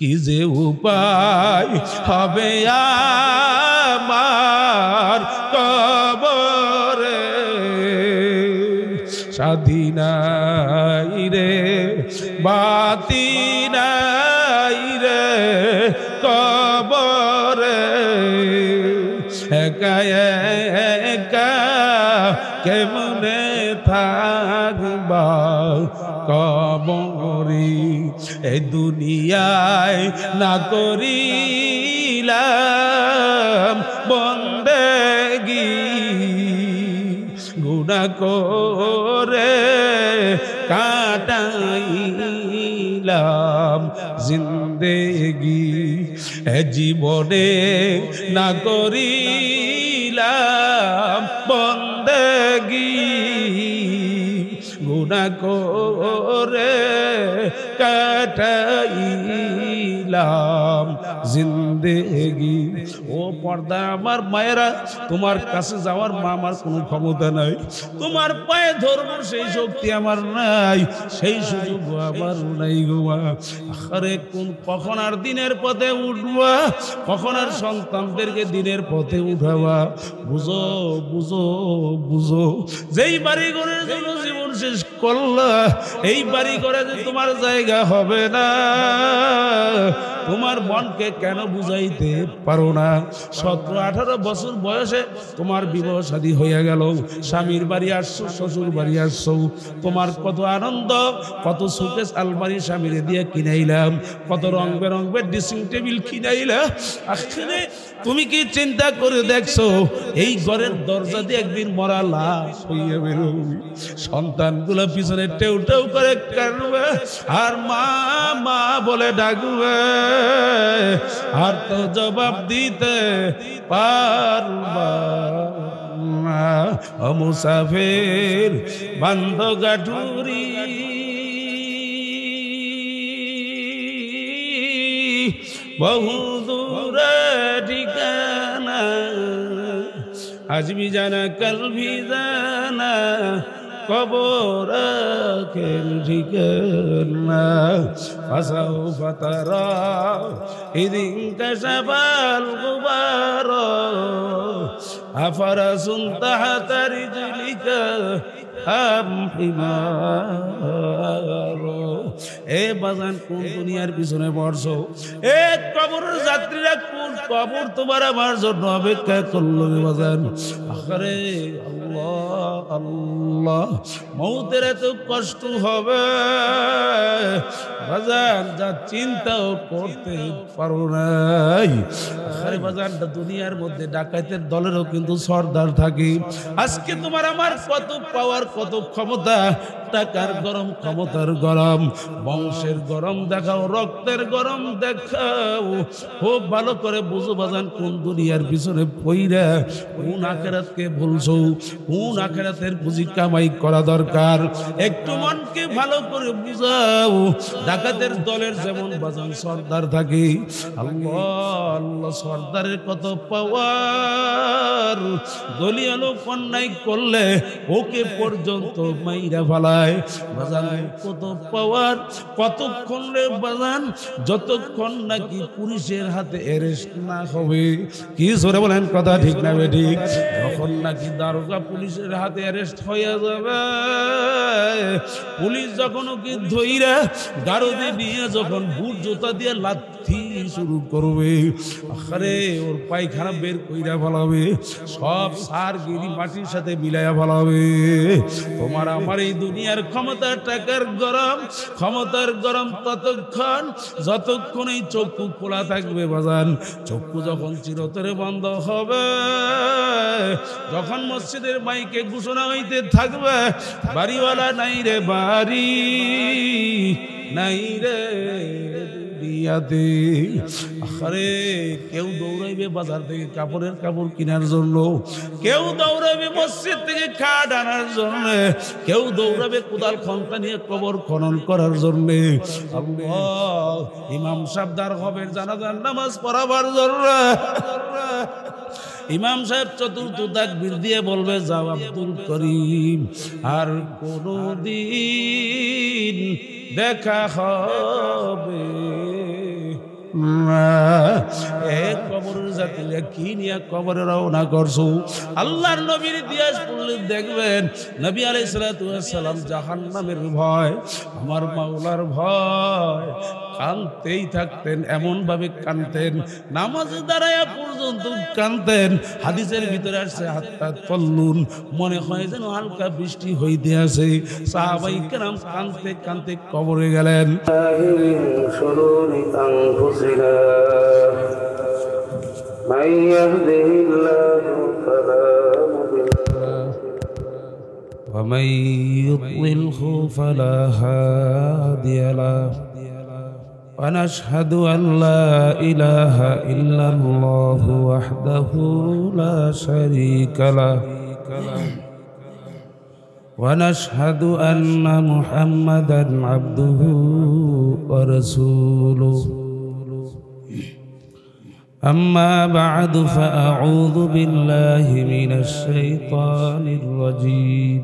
কি যে উপায় হবে আমার কবরে সাধী নাই রে বাতি নাই রে কবরে একা একা কেমনে থাকবা কবরে এই দুনিয়ায় না করিলাম বন্দেগি গুনাহ করে কাটাইলাম জিন্দেগি জীবনে না করিলাম বন্দেগি গুনাহ করে কাটাইলাম জিন্দেগি। ও পর্দা আমার মায়েরা, তোমার কাছে যাওয়ার মা আমার কোনো ক্ষমতা নাই, তোমার পায়ে ধরবো সেই শক্তি আমার নাই, সেই সুযোগ আমার নাই গো মা। আরে কখন আর দিনের পথে উঠবা, কখন আর সন্তানদেরকে দিনের পথে উঠাবা? বুঝো বুঝো বুঝো, যেই বাড়ি ঘরের জন্য জীবন শেষ করলা, এই বাড়ি ঘরে যে তোমার জায়গা হবে না, তোমার মনকে কেন বুঝাইতে পারো না? 17-18 বছর বয়সে তোমার বিবাহ শাদী হয়ে গেল, স্বামীর বাড়ি আসছো, শ্বশুর বাড়ি আসছো, তোমার কত আনন্দ, কত শোকেস আলমারি স্বামীরে দিয়ে কিনাইলাম, কত রং বেরঙের ড্রেসিং টেবিল কিনাইলাম। আসলে তুমি কি চিন্তা করে দেখছো এই ঘরের দরজা দিয়ে একদিন মরা লাশ হইয়া বেরোবি, সন্তানগুলো পিছনে টেউ টেউ করে কাঁদবে আর মা মা বলে ডাকবে, আর তো জবাব দিতে পারবা না। মুসাফির বান্ধ গাঠুরি বহু দূরে ঠিকানা, আজ ভি জানা কাল ভি জানা, কবর আখের ঠিকানা। ফাসাউফ তারা ইদিন কাশাফাল গুবার আফারাসুন তাহতা রিজলিকা আম হিমার। এ বাজান কোন দুনিয়ার পিছনে পড়ছো? এ কবরের যাত্রীরা কোন কবর তোমার আমার জন্য অপেক্ষা করলো রে বাজান? আরে আল্লাহ আল্লাহ, মৌতের এত কষ্ট হবে বাজান যা চিন্তাও করতে পারো নাই। আরে বাজান, দুনিয়ার মধ্যে ডাকাতের দলেরও কিন্তু সর্দার থাকে। আজকে তোমার আমার কত পাওয়ার, কত ক্ষমতা, টাকার গরম, ক্ষমতার গরম, বংশের গরম দেখাও, রক্তের গরম দেখাও, খুব ভালো করে বুঝো বাজান কোন দুনিয়ার পিছনে পইরা কোন আখিরাতকে ভুলছো, কোন আখিরাতের পুঁজি কামাই করা দরকার। একটু মনকে ভালো করে বুঝাও। ডাকাতের দলের যেমন বাজান সর্দার থাকে, আল্লাহ আল্লাহ, সর্দারের কত পাওয়ার, দলীয় লোক অন্যায় করলে ওকে পর্যন্ত মাইরা ফেলায় বাজান, কত পাওয়ার। কতক্ষণ রে বাজান? যতক্ষণ নাকি পুলিশের হাতে অ্যারেস্ট না হবে। কি জোরে বলেন, কথা ঠিক না ঠিক? যখন নাকি দারোগা পুলিশের হাতে অ্যারেস্ট হয়ে যাবে, পুলিশ যখন ওকে ধইরা গাড়ি নিয়ে যখন বুট জুতা দিয়ে লাথি শুরু করবে, আরে ওর পায়খানা বের কইরা ফেলাবে, সব সার গিরি মাটির সাথে মিলাইয়া ফেলাবে। তোমার আমার এই দুনিয়ার ক্ষমতা, টাকার গরম, ক্ষমতার গরম ততক্ষণ যতক্ষণ এই চক্ষু খোলা থাকবে বাজান। চক্ষু যখন চিরতরে বন্ধ হবে, যখন মসজিদের মাইকে ঘোষণা হইতে থাকবে, বাড়িওয়ালা নাই রে বাড়ি, নাই রে দুনিয়াতে। আরে কেউ দৌড়াইবে বাজার থেকে কাপড়ের কাপড় কেনার জন্য, কেউ দৌড়াবে মসজিদ থেকে খাট আনার জন্য, কেউ দৌড়াবে কোদাল খন্তা নিয়ে কবর খনন করার জন্য। আল্লাহ, ইমাম সাহেব দাঁড় হবে জানাজার নামাজ পড়াবার জন্য। ইমাম সাহেব চতুর্থ তাকবীর দিয়ে বলবে, যাও আব্দুল করিম, আর কোনদিন দেখা হবে কবরের যাত্রীরা কি নিয়ে কবরে রওনা করছো? আল্লাহর নবীর ইতিহাস পড়লে দেখবেন নবী আলাইহিস সালাতু ওয়াস সালাম জাহান্নামের ভয়, আমার মাওলার ভয় কাঁদতেই থাকতেন, এমন ভাবে কাঁদতেন নামাজে দাঁড়ায়া পর্যন্ত কাঁদতেন। হাদিসের ভিতরে আসছে হাত্তা তল্লুন, মনে হয় যেন হালকা বৃষ্টি হইতে আছে। সাহাবাই কেরাম কাঁদতে কাঁদতে কবরে গেলেন। ومن يضلله فلا هادي له ونشهد أن لا إله إلا الله وحده لا شريك له ونشهد أن محمدا عبده ورسوله أما بعد فأعوذ بالله من الشيطان الرجيم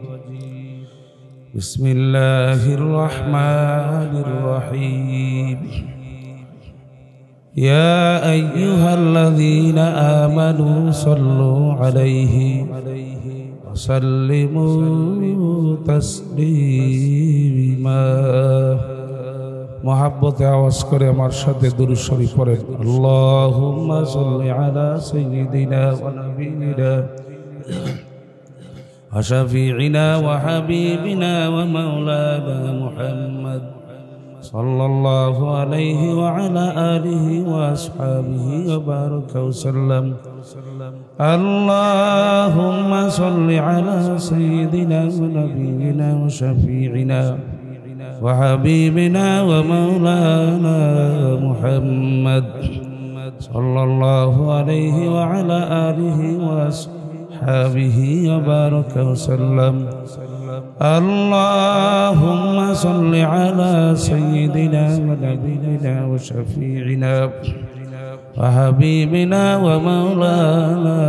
بسم الله الرحمن الرحيم يا أيها الذين آمنوا صلوا عليه وسلموا تسليما محبت आवाज करे আমার সাথে দুরূদ শরীফ পড়েন। আল্লাহুম্মা সাল্লি আলা সাইয়্যিদিনা ওয়া নাবিয়িনা وشفيعنا وحبيبنا ومولانا محمد صلى الله عليه وعلى آله وأصحابه وبارك وسلم اللهم صل على سيدنا ونبينا وشفيعنا وحبيبنا ومولانا محمد صلى الله عليه وعلى آله وأصحابه وبارك وسلم اللهم صل على سيدنا ونبينا وشفيعنا وحبيبنا ومولانا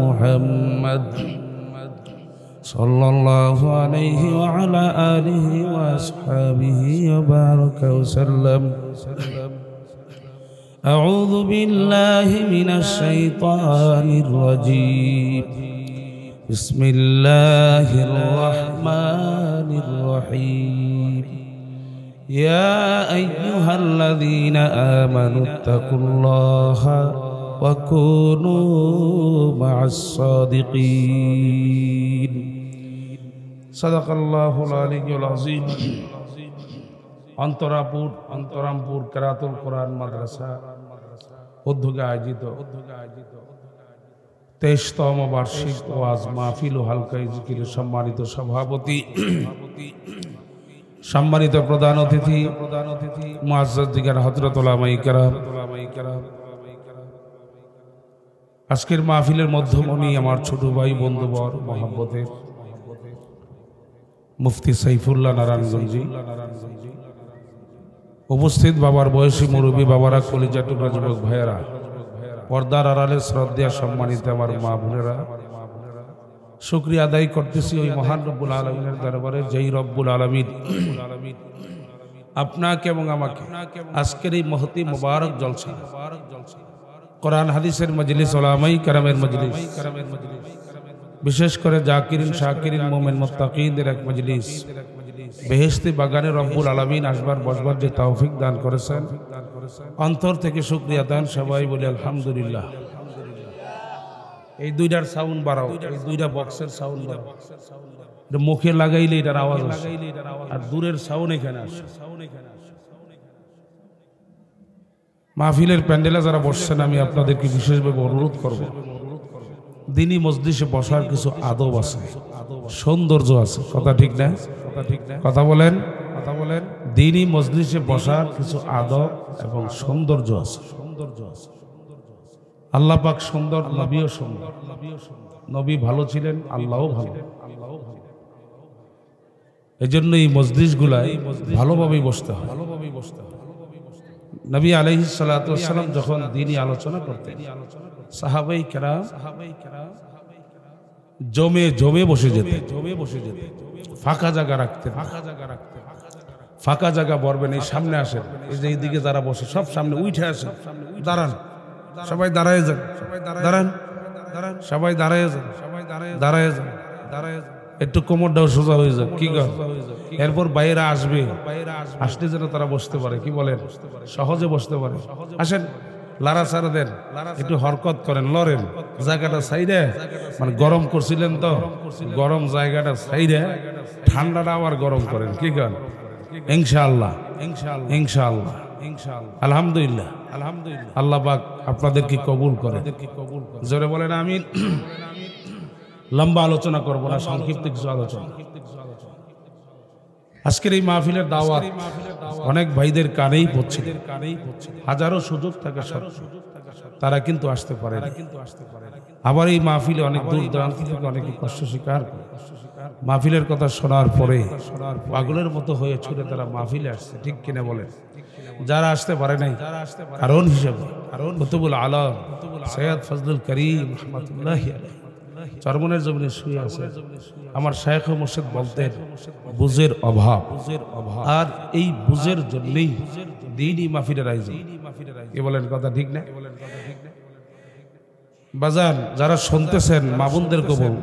محمد صلى الله عليه وعلى آله وأصحابه وبارك وسلم أعوذ بالله من الشيطان الرجيم بسم الله الرحمن الرحيم يا أيها الذين آمنوا اتقوا الله وكونوا مع الصادقين صدق الله العلي العظيم অন্তরামপুর কেরাতুল কোরআন মাদ্রাসা উদ্যোগে আয়োজিত 23তম বার্ষিক ওয়াজ মাহফিল ও হালকা জিকিরের সম্মানিত সভাপতি, সম্মানিত প্রধান অতিথি মুআজ্জাজ দিগার হযরত উলামায়ে কেরাম, আজকের মাহফিলের মধ্যমণি আমার ছোট ভাই বন্ধুবর মহব্বতের মুফতি সাইফুল্লাহ নারায়ণগঞ্জি, উপস্থিত বাবার বয়সী মুরব্বী বাবারা, কলিজা টুকরা যুবক ভাইয়েরা, পর্দার আড়ালে শ্রদ্ধা সম্মানিত আমার মা বোনেরা, শুকরিয়া আদায় করতেছি ওই মহান রব্বুল আলামিনের দরবারে, যেই রব্বুল আলামিন আপনাকে এবং আমাকে আজকের এই মহতি মুবারক জলসা, কোরআন হাদিসের মজলিস, উলামায়ে কেরামের মজলিস, বিশেষ করে জাকিরিন শাকিরিন মুমিন মুত্তাকিনদের এক মজলিস, বেহেশতি বাগানে রব্বুল আলামিন আসবার বসবার যে তৌফিক দান করেছেন, অন্তর থেকে শুকরিয়া দান। সবাই বলি আলহামদুলিল্লাহ। এই দুইটার সাউন্ড বাড়াও, এই দুইটা বক্সের সাউন্ড বাড়াও, এটা মুখে লাগাইলে এটার আওয়াজ আসে, আর দূরের সাউন্ড এখানে আসে। মাহফিলের প্যান্ডেলে যারা বসছেন, আমি আপনাদেরকে বিশেষভাবে অনুরোধ করব, দিনী মজলিসে বসার কিছু আদব আছে, সৌন্দর্য আছে। কথা ঠিক না? কথা বলেন। দিনী মজলিসে বসার কিছু আদব এবং সৌন্দর্য আছে। আল্লাহ পাক সুন্দর, নবীও সুন্দর। নবী ভালো ছিলেন, আল্লাহও ভালো। এই জন্য এই মজলিসগুলায় ভালোভাবেই বসতে হয়। নবী আলাইহিস সালাতু ওয়াস সালাম যখন দ্বীনি আলোচনা করতেন, সাহাবায়ে কেরাম জমে বসে যেতেন, ফাঁকা জায়গা রাখতেন। ফাঁকা জায়গা বলবেন, এই সামনে আসেন, এই যে এইদিকে যারা বসে সব সামনে উঠে আসেন, দাঁড়ান, সবাই দাঁড়ায় যান, দাঁড়ান, সবাই দাঁড়ায় যান, দাঁড়ায় যান, একটু কোমরটাও সোজা হয়ে যাক, কি কর। এরপর বাইরে আসবে, আসলে যেন তারা বসতে পারে, কি বলেন, সহজে বসতে পারে। আসেন, লারা সারা দেন, একটু হরকত করেন, লড়েন, জায়গাটা সাইডে, মানে গরম করছিলেন তো, গরম জায়গাটা সাইডে, ঠান্ডাটা আবার গরম করেন, কি করেন, ইনশাআল্লাহ, ইনশাআল্লাহ, আলহামদুলিল্লাহ, আলহামদুলিল্লাহ, আল্লাহ পাক আপনাদেরকে কবুল করে। জোরে বলেন আমিন। লম্বা আলোচনা করব না, সংক্ষিপ্ত কিছু আলোচনা। আজকের এই মাহফিলের দাওয়াত অনেক ভাইদের কানেই পড়ছে, হাজারো সুযোগ থাকে তারা কিন্তু আসতে পারে না। আবার এই মাহফিলে অনেক দূর দূরান্ত থেকে অনেকে কষ্ট স্বীকার করে, মাহফিলের কথা শোনার পরে পাগলের মতো হয়ে ছুটে তারা মাহফিলে আসছে, ঠিক কিনা বলেন। যারা আসতে পারে নাই, কারণ হিসেবে কুতুবুল আলম সৈয়দ ফজলুল করিম রহমাতুল্লাহি আলাইহি চরমনের জমিনে শুয়ে আছে। আমার শায়েখ ও মুর্শিদ বলতেন, বুঝের অভাব, আর এই বুঝের জন্যই দ্বীনি মাহফিলের আয়োজন। কি বলেন, কথা ঠিক না? বাজান যারা শুনতেছেন, মা বোনদেরকে বল,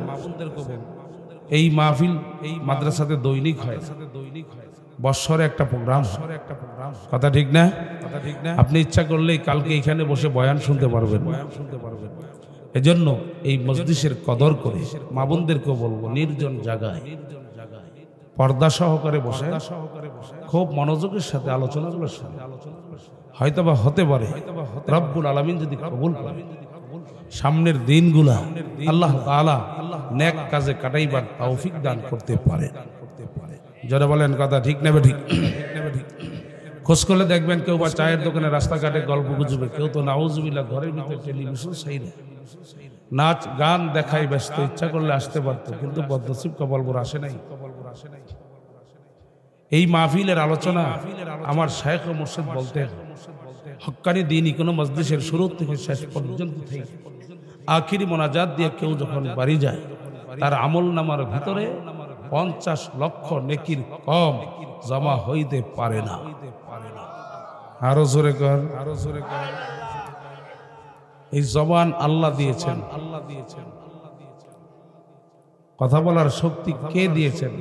এই মাহফিল এই মাদ্রাসাতে দৈনিক হয়, বৎসরে একটা প্রোগ্রাম, কথা ঠিক না? আপনি ইচ্ছা করলেই কালকে এখানে বসে বয়ান শুনতে পারবেন। এজন্য এই মজলিসের কদর করে মা বোনদেরকে বলবো, নির্জন জায়গায় পর্দা সহকারে বসে খুব মনোযোগের সাথে আলোচনাগুলো শুনে, হয়তোবা হতে পারে রব্বুল আলামিন যদি কবুল করে, সামনের দিনগুলা আল্লাহ তাআলা নেক কাজে কাটাইবার তৌফিক দান করতে পারে। যারা বলেন, কথা ঠিক নেবে, ঠিক খোঁজ করলে দেখবেন কেউ বা চায়ের দোকানে রাস্তাঘাটে গল্প গুজবে, কেউ তো নাউজুবিল্লাহ ঘরের ভিতরে টেলিভিশন সাইডে নাচ গান দেখাই ব্যস্ত। ইচ্ছা করলে আসতে পারতো, কিন্তু বদনসিব কবলপুর আসে নাই। এই মাহফিলের আলোচনা আমার শায়েখ ও মুর্শিদ বলতেন, হক্কানি দ্বীনি কোনো মজলিসের শুরু থেকে শেষ পর্যন্ত থেকে আখিরি মোনাজাত দিয়ে কেউ যখন বাড়ি যায়, তার আমল নামার ভিতরে 50 লক্ষ নেকির কম জমা হইতে পারে না। আরো জোরে কর, আরো জোরে কর। এই জবান আল্লাহ দিয়েছেন, কথা বলার শক্তি কে দিয়েছেন?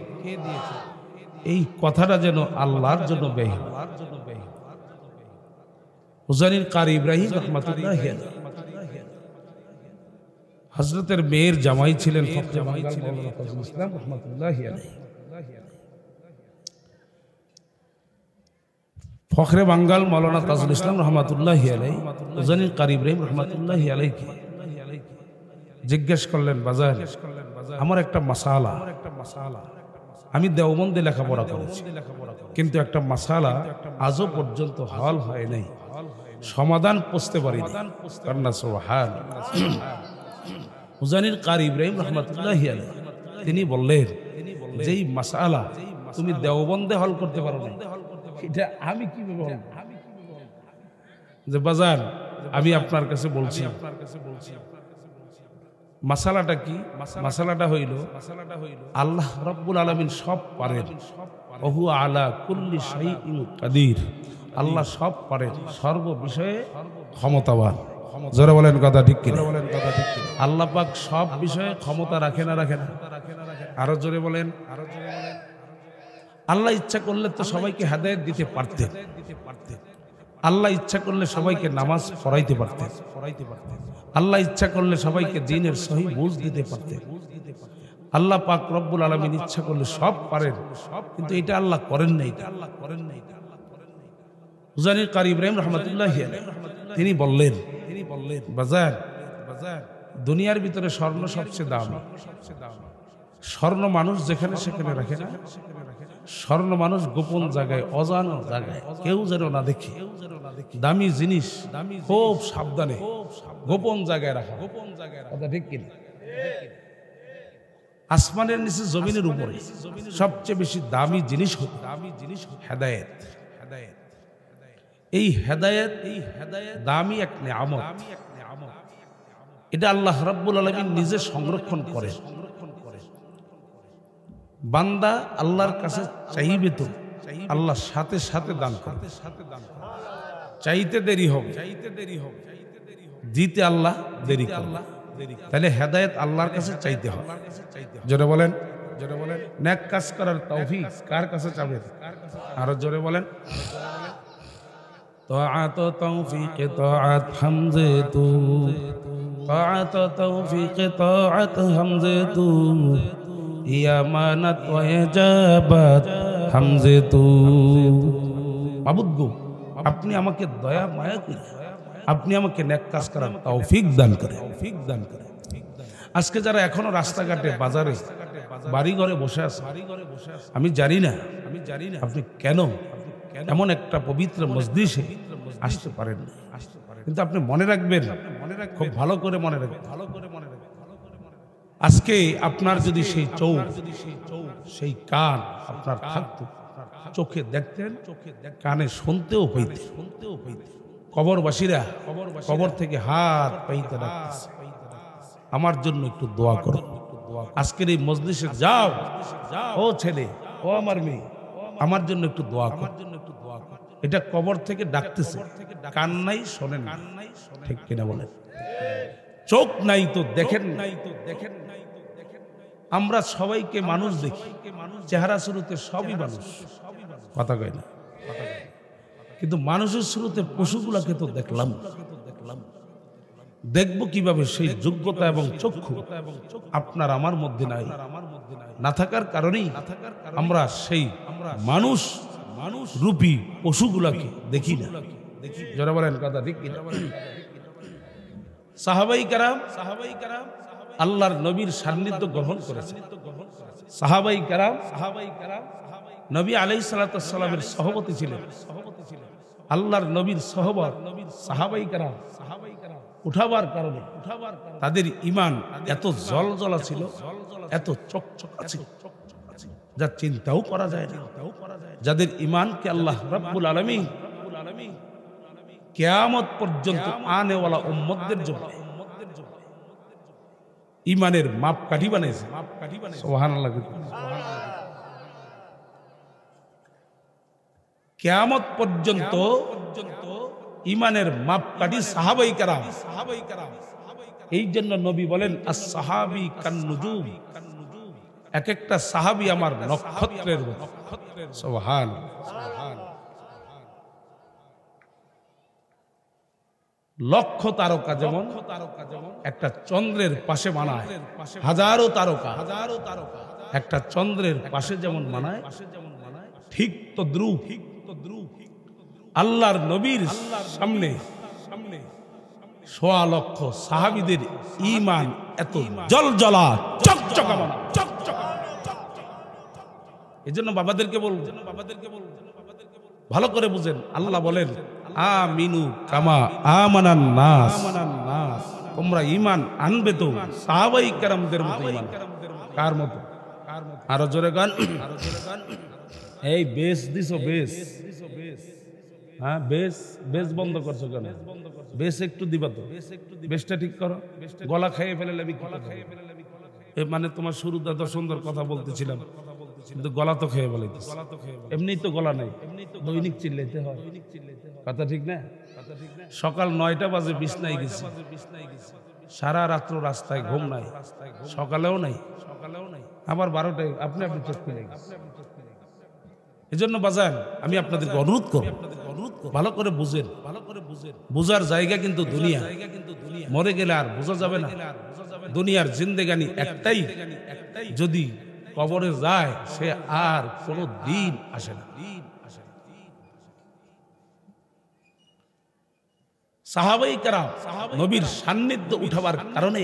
এই কথাটা যেন আল্লাহর জন্য ব্যয় হয়। হুসাইন কারি ইব্রাহিম রহমাতুল্লাহি আলাইহি হযরতের মেয়ের জামাই ছিলেন ফখরে বাঙ্গাল মাওলানা তাজুল ইসলাম রহমাতুল্লাহি আলাইহি। ফখরে বাঙ্গাল মাওলানা তাজুল ইসলাম রহমাতুল্লাহি আলাইহি হুসাইন কারি ইব্রাহিম রহমাতুল্লাহি আলাইহি জিজ্ঞেস করলেন, বাজার আমার একটা মাসালা, আমি দেওবন্দে লেখাপড়া করেছি, কিন্তু একটা মাসালা আজও পর্যন্ত হল হয় নাই, সমাধান বুঝতে পারি না। সুবহানাল্লাহ। হুসাইন কারি ইব্রাহিম রহমাতুল্লাহি আলাইহি তিনি বললেন, যেই মাসালা তুমি দেওবন্দে হল করতে পারো না, এটা আমি কিভাবে বলবো? যে বাজার আমি আপনার কাছে বলছি, মাসালাটা কি? মাসালাটা হইল আল্লাহ রাব্বুল আলামিন সব পারেন, ওহু আলা কুল্লি শাইইন কাদির, আল্লাহ সব পারেন, সর্ব বিষয়ে ক্ষমতাবান। জোরে বলেন, কথা ঠিক কিনা? আল্লাহ পাক সব বিষয়ে ক্ষমতা রাখে না, রাখে না? আরো জোরে বলেন। আল্লাহ ইচ্ছা করলে তো সবাইকে হেদায়েত দিতে পারতেন, আল্লাহ ইচ্ছা করলে সবাইকে নামাজ পড়াইতে পারতেন, আল্লাহ ইচ্ছা করলে সবাইকে দ্বীনের সহি বুঝ দিতে পারতেন। আল্লাহ পাক রব্বুল আলামিন ইচ্ছা করলে সব পারেন, কিন্তু এটা আল্লাহ করেন নাই। হুসাইন কারি ইব্রাহিম রাহমাতুল্লাহি আলাইহি তিনি বললেন, বাজার দুনিয়ার ভিতরে স্বর্ণ সবচেয়ে দামি। স্বর্ণ মানুষ যেখানে সেখানে রাখে না, স্বর্ণ মানুষ গোপন জায়গায়, অজানা জায়গায়, কেউ যেন না দেখে, দামি জিনিস খুব সাবধানে গোপন জায়গায় রাখা, কথা ঠিক কিনা? আসমানের নিচে জমিনের উপরে সবচেয়ে বেশি দামি জিনিস হেদায়েত। এই হেদায়েত দামি এক নিয়ামত, এটা আল্লাহ রাব্বুল আলামিন নিজে সংরক্ষণ করে। বান্দা আল্লাহর কাছে চাইবে তো আল্লাহ সাথে সাথে দান করে। চাইতে দেরি হবে, দিতে আল্লাহ দেরি করে। তাহলে হেদায়েত আল্লাহর কাছে চাইতে হবে। জোরে বলেন, জোরে বলেন। নেক কাজ করার তৌফিক কার কাছে চাবেন? আরো জোরে বলেন। তাআত তৌফিক তাআত হামজে তু, তাআত তৌফিক তাআত হামজে তু, ইয়ামানাত ওয়া ইজাবাত হামজে তু। মাবুদ গো, আপনি আমাকে দয়া মায়া করে আপনি আমাকে নেক কাজ করার তৌফিক দান করেন। আজকে যারা এখনো রাস্তাঘাটে বাজারে বাড়ি ঘরে বসে আছে, আমি জানি না আপনি কেন এমন একটা পবিত্র মজলিসে আসতে পারেন, কিন্তু আপনি মনে রাখবেন, খুব ভালো করে মনে রাখবেন, আজকে আপনার যদি সেই চোখ সেই কান আপনার থাকতো, চোখে দেখতেন, কানে শুনতেও হইতে, কবরবাসীরা কবর থেকে হাত পাইতে রাখতেছে, আমার জন্য একটু দোয়া করো। আজকের এই মজলিসে যাও, ও ছেলে, ও আমার মেয়ে, আমার জন্য একটু দোয়া করো। এটা কবর থেকে ডাকতেছে, কান নাই, শোনেন, ঠিক কিনা বলেন? চোখ নাই তো দেখেন, আমরা সবাইকে মানুষ দেখি, চেহারা শুরুতে সবই মানুষ, কথা কয় না, কিন্তু মানুষের শুরুতে পশুগুলাকে তো দেখলাম, দেখবো কিভাবে? সেই যোগ্যতা এবং চক্ষু আপনার আমার মধ্যে নাই, না থাকার কারণেই আমরা সেই মানুষ রূপী পশুগুলাকে দেখি না। যারা বলেন কথা ঠিক কিনা? সাহাবাই কারাম আল্লাহর নবীর সান্নিধ্য গ্রহণ করেছে। সাহাবাই কারাম নবী আলাইহিস সালাতু ওয়াস সালামের সহবতী ছিলেন। আল্লাহর নবীর সহবত সাহাবাই কারাম উঠাবার কারণে তাদের ঈমান এত জলজলা ছিল, এত চকচকা ছিল, যা চিন্তাও করা যায় না। যাদের ঈমানকে আল্লাহ রাব্বুল আলামিন কিয়ামত পর্যন্ত আনেওয়ালা উম্মতদের জন্য ঈমানের মাপকাঠি বানাইছে। সুবহানাল্লাহ। কিয়ামত পর্যন্ত ঈমানের মাপকাঠি সাহাবাই কেরাম। এই জন্য নবী বলেন আস-সাহাবী কান-নুজুম, এক একটা সাহাবী আমার নক্ষত্রের মতো। সুবহানাল্লাহ। লক্ষ তারকা যেমন একটা চন্দ্রের পাশে মানায়, হাজারো তারকা একটা চন্দ্রের পাশে যেমন মানায়, ঠিক তদ্রূপ আল্লাহর নবীর সামনে সোয়া লক্ষ সাহাবীদের ঈমান এত জলজলা চকচকা মানা। এজন্য বাবাদেরকে বলবো, ভালো করে বুঝেন। আল্লাহ বলেন আমিনু কামা আমানান নাস, তোমরা ঈমান আনবে তো সাহাবায়ে কেরামদের মতো ঈমান। কার মতো? আরো জোরে গান। এই বেশ দিছো, বেশ, হ্যাঁ বেশ, বেশ বন্ধ করছো কেন? বেশ একটু দিবা তো, বেশটা ঠিক করো। গলা খাইয়ে ফেলে মানে তোমার শুরুতে তো সুন্দর কথা বলতেছিলাম, কিন্তু গলা তো খেয়ে বলে, এমনি তো গলা নাই, দৈনিক চিল্লাইতে হয়, কথা ঠিক না? সকাল 9টা বাজে বিছনায় গেছি, সারা রাত্র রাস্তায় ঘুম নাই, সকালেও নাই, আবার 12টায় আপনি চোখ খুলে গেছে। এজন্য বাজান আমি আপনাদেরকে অনুরোধ করব, ভালো করে বুঝেন। বুঝার জায়গা কিন্তু দুনিয়া, মরে গেলে আর বোঝা যাবে না। দুনিয়ার জিন্দেগানি একটাই, যদি কবরে যায় সে আর কোনো দিন আসে না। সাহাবায়ে কেরাম নবীর সান্নিধ্য উঠাবার কারণে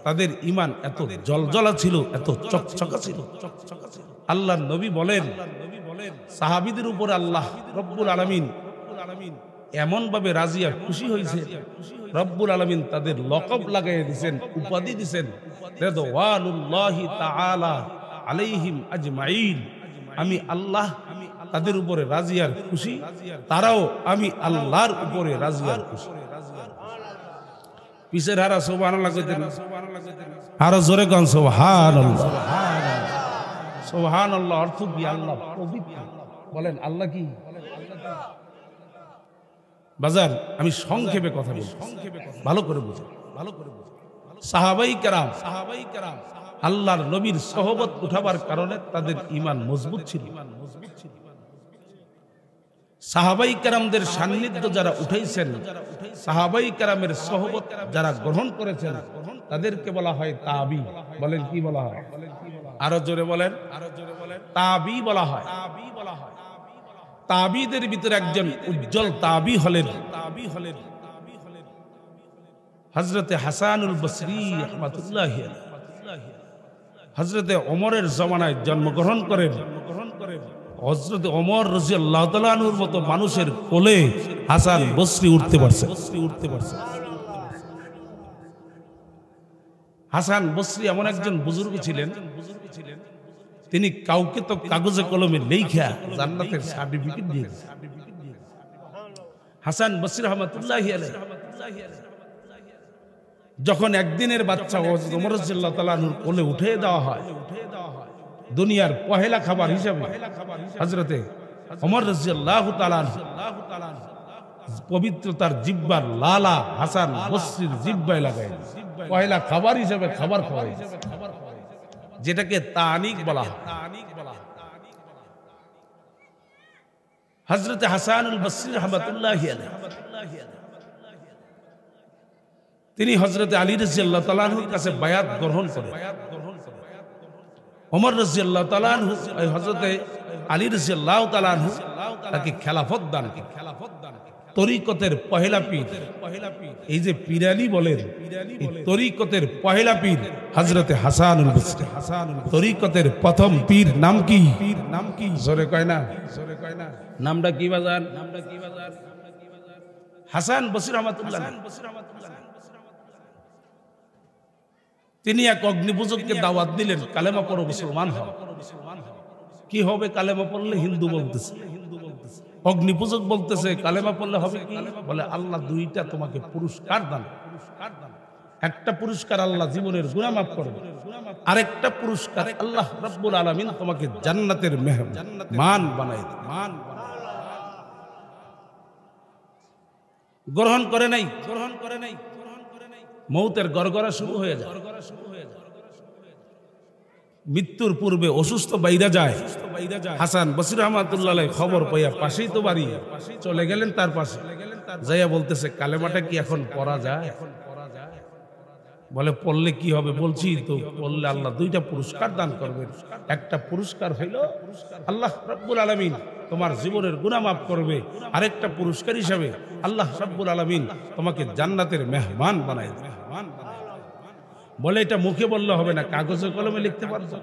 তাদের ঈমান এত জলজলা ছিল, এত চকচকা ছিল। আল্লাহর নবী বলেন সাহাবীদের উপর আল্লাহ রব্বুল আলামিন এমন ভাবে রাজি আর খুশি হয়েছে, রব্বুল আলামিন তাদের লকব লাগাইয়া দিয়েছেন, উপাধি দিয়েছেন রিদওয়ানুল্লাহি তাআলা আলাইহিম আজমাইন। আমি আল্লাহ তাদের উপরে রাজি আর খুশি, তারাও আমি আল্লাহর উপরে রাজি আর খুশি। পিছের হারা সুবহানাল্লাহ কইতেন, আরো জোরে গান সুবহানাল্লাহ। সুবহানাল্লাহ অর্থ কি? আল্লাহ পবিত্র, বলেন আল্লাহ কি? বাজার আমি সংক্ষেপে কথা বলি, ভালো করে বুঝে, ভালো করে বুঝে। সাহাবাই কেরাম আল্লাহর নবীর সহবত উঠাবার কারণে তাদের ঈমান মজবুত ছিল। সাহাবাই কেরামদের সান্নিধ্য যারা উঠাইছেন, সাহাবাই কেরামের সহবত যারা গ্রহণ করেছেন, তাদেরকে বলা হয় তাবি। বলেন কি বলা হয়? আরো জোরে বলেন। তাবি বলা হয়। তাবিদের ভিতরে একজন উজ্জ্বল তাবি হলেন হযরতে হাসানুল বসরি রাহমাতুল্লাহ আলাইহি। হযরতে ওমরের জামানায় জন্মগ্রহণ করেন। হযরতে ওমর রাদিয়াল্লাহু তাআলা আনহুর মতো মানুষের কোলে হাসান বসরি উঠতে পারছে। হাসান বসরি এমন একজন বুজুর্গ ছিলেন, তিনি কাউকে তো কাগজে কলমে লেখা জান্নাতের সার্টিফিকেট দিয়েছেন। হাসান বসরি রাহমাতুল্লাহি আলাইহি যখন একদিনের বাচ্চা ওমর রাদিয়াল্লাহু তাআলা আনহুর কোলে উঠিয়ে দেওয়া হয়, দুনিয়ার পহেলা খাবার হিসেবে হযরতে ওমর রাদিয়াল্লাহু তাআলা আনহু পবিত্রতার জিহ্বার লালা হাসান বসরির জিহ্বায় লাগায় পহেলা খাবার হিসেবে খাবার খাওয়ায়, যেটাকে তানিক বলা হয়। হযরতে হাসানুল বসরি রাহমাতুল্লাহি আলাইহি তিনি হযরতে আলী রাদিয়াল্লাহু তাআলা আনহুর কাছে বায়াত গ্রহণ করেন। ওমর রাদিয়াল্লাহু তাআলা আনহু হযরতে আলী রাদিয়াল্লাহু তাআলা আনহু তাকে খেলাফত দান করেন। তরিকতের পহেলা পীর, এই যে পীরানি বলেন, এই তরিকতের পহেলা পীর হযরতে হাসানুল বসরি। তরিকতের প্রথম পীর নাম কি? জোরে কয় না, নামটা কি বাজান? হাসান বসরি রাহমাতুল্লাহ। তিনি এক অগ্নিপূজককে দাওয়াত দিলেন, কালেমা পড়ো, মুসলমান হও। কি হবে কালেমা পড়লে? হিন্দু বলতেছে। অগ্নিপূজক বলতেছে কালেমা পড়লে হবে কি? বলে আল্লাহ দুইটা তোমাকে পুরস্কার দান। একটা পুরস্কার আল্লাহ জীবনের গুনাহ মাফ করবে, আরেকটা পুরস্কার আল্লাহ রাব্বুল আলামিন তোমাকে জান্নাতের মেহমান বানায় দেবে। গ্রহণ করে নাই। মৌতের গড়গড়া শুরু হয়ে যায়। মৃত্যুর পূর্বে অসুস্থ বাইরা যায়। হাসান বসরি রাহমাতুল্লাহ আলাইহি খবর পাইয়া পাশেই তো বাড়ি, চলে গেলেন তার পাশে, যাইয়া বলতেছে কালেমাটা কি এখন পড়া যায়? বলে পড়লে কি হবে? বলছি তো, পড়লে আল্লাহ দুইটা পুরস্কার দান করবেন। একটা পুরস্কার হইল আল্লাহ রাব্বুল আলামিন তোমার জীবনের গুনাহ মাফ করবে, আরেকটা পুরস্কার হিসাবে আল্লাহ রাব্বুল আলামিন তোমাকে জান্নাতের মেহমান বানায় দেবে। বলে এটা মুখে বললে হবে না, কাগজে কলমে লিখতে পারবে।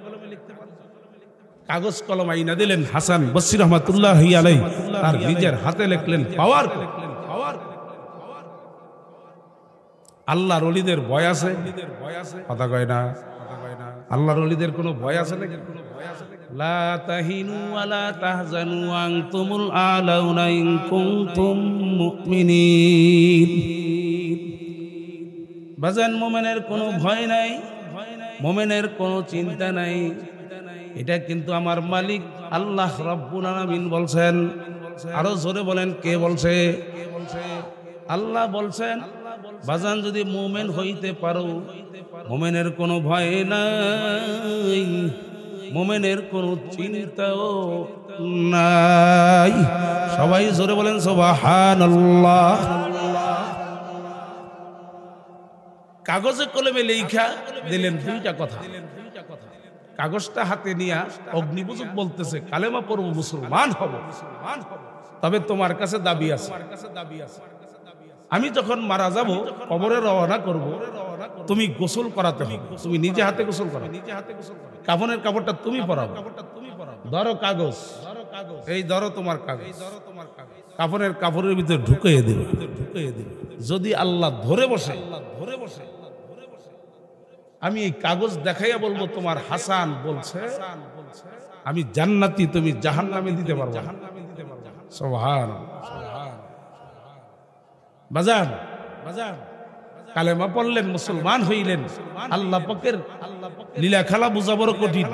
কাগজ কলম আইনা দিলেন হাসান বসরি রাহমাতুল্লাহি আলাইহি, তার নিজের হাতে লিখলেন পাওয়ার। আল্লাহর ওলিদের ভয় আছে? কথা কয় না। আল্লাহর ওলিদের কোনো ভয় আছে নাকি? লা তাহিনু ওয়ালা তাহজানু ওয়া আনতুমুল আলাউনা ইন কুনতুম মুমিনিন। বাজান মুমিনের কোনো ভয় নাই, মুমিনের কোনো চিন্তা নাই। এটা কিন্তু আমার মালিক আল্লাহ রাব্বুল আলামিন বলছেন। আরো জোরে বলেন, কে বলছে? আল্লাহ বলছেন। বাজান যদি মুমিন হইতে পারো, মুমিনের কোনো ভয় নাই, মুমিনের কোনো চিন্তাও নাই। সবাই জোরে বলেন সুবহানাল্লাহ। কাগজে কলমে লেখা দিলেন দুইটা কথা। কাগজটা হাতে নিয়ে অগ্নিপূজক বলতেছে কালেমা পড়ব, মুসলমান হব, তবে তোমার কাছে দাবি আছে। আমি যখন মারা যাব, কবরে রওনা করব, তুমি গোসল করাতে হবে। তুমি নিজে হাতে গোসল করো, কাফনের কাপড়টা তুমি পরাবো। ধরো কাগজ, এই ধরো তোমার কাগজ, কাফনের কাপড়ের ভিতরে ঢুকিয়ে দেবে। যদি আল্লাহ ধরে বসে, আমি এই কাগজ দেখাইয়া বলবো তোমার হাসান বলছে আমি জান্নাতি, তুমি জাহান্নামে দিতে পারবো না। সুবহানাল্লাহ। বাজান কালেমা পড়লেন, মুসলমান হইলেন। আল্লাহ পাকের লীলা খেলা বোঝা বড় কঠিন।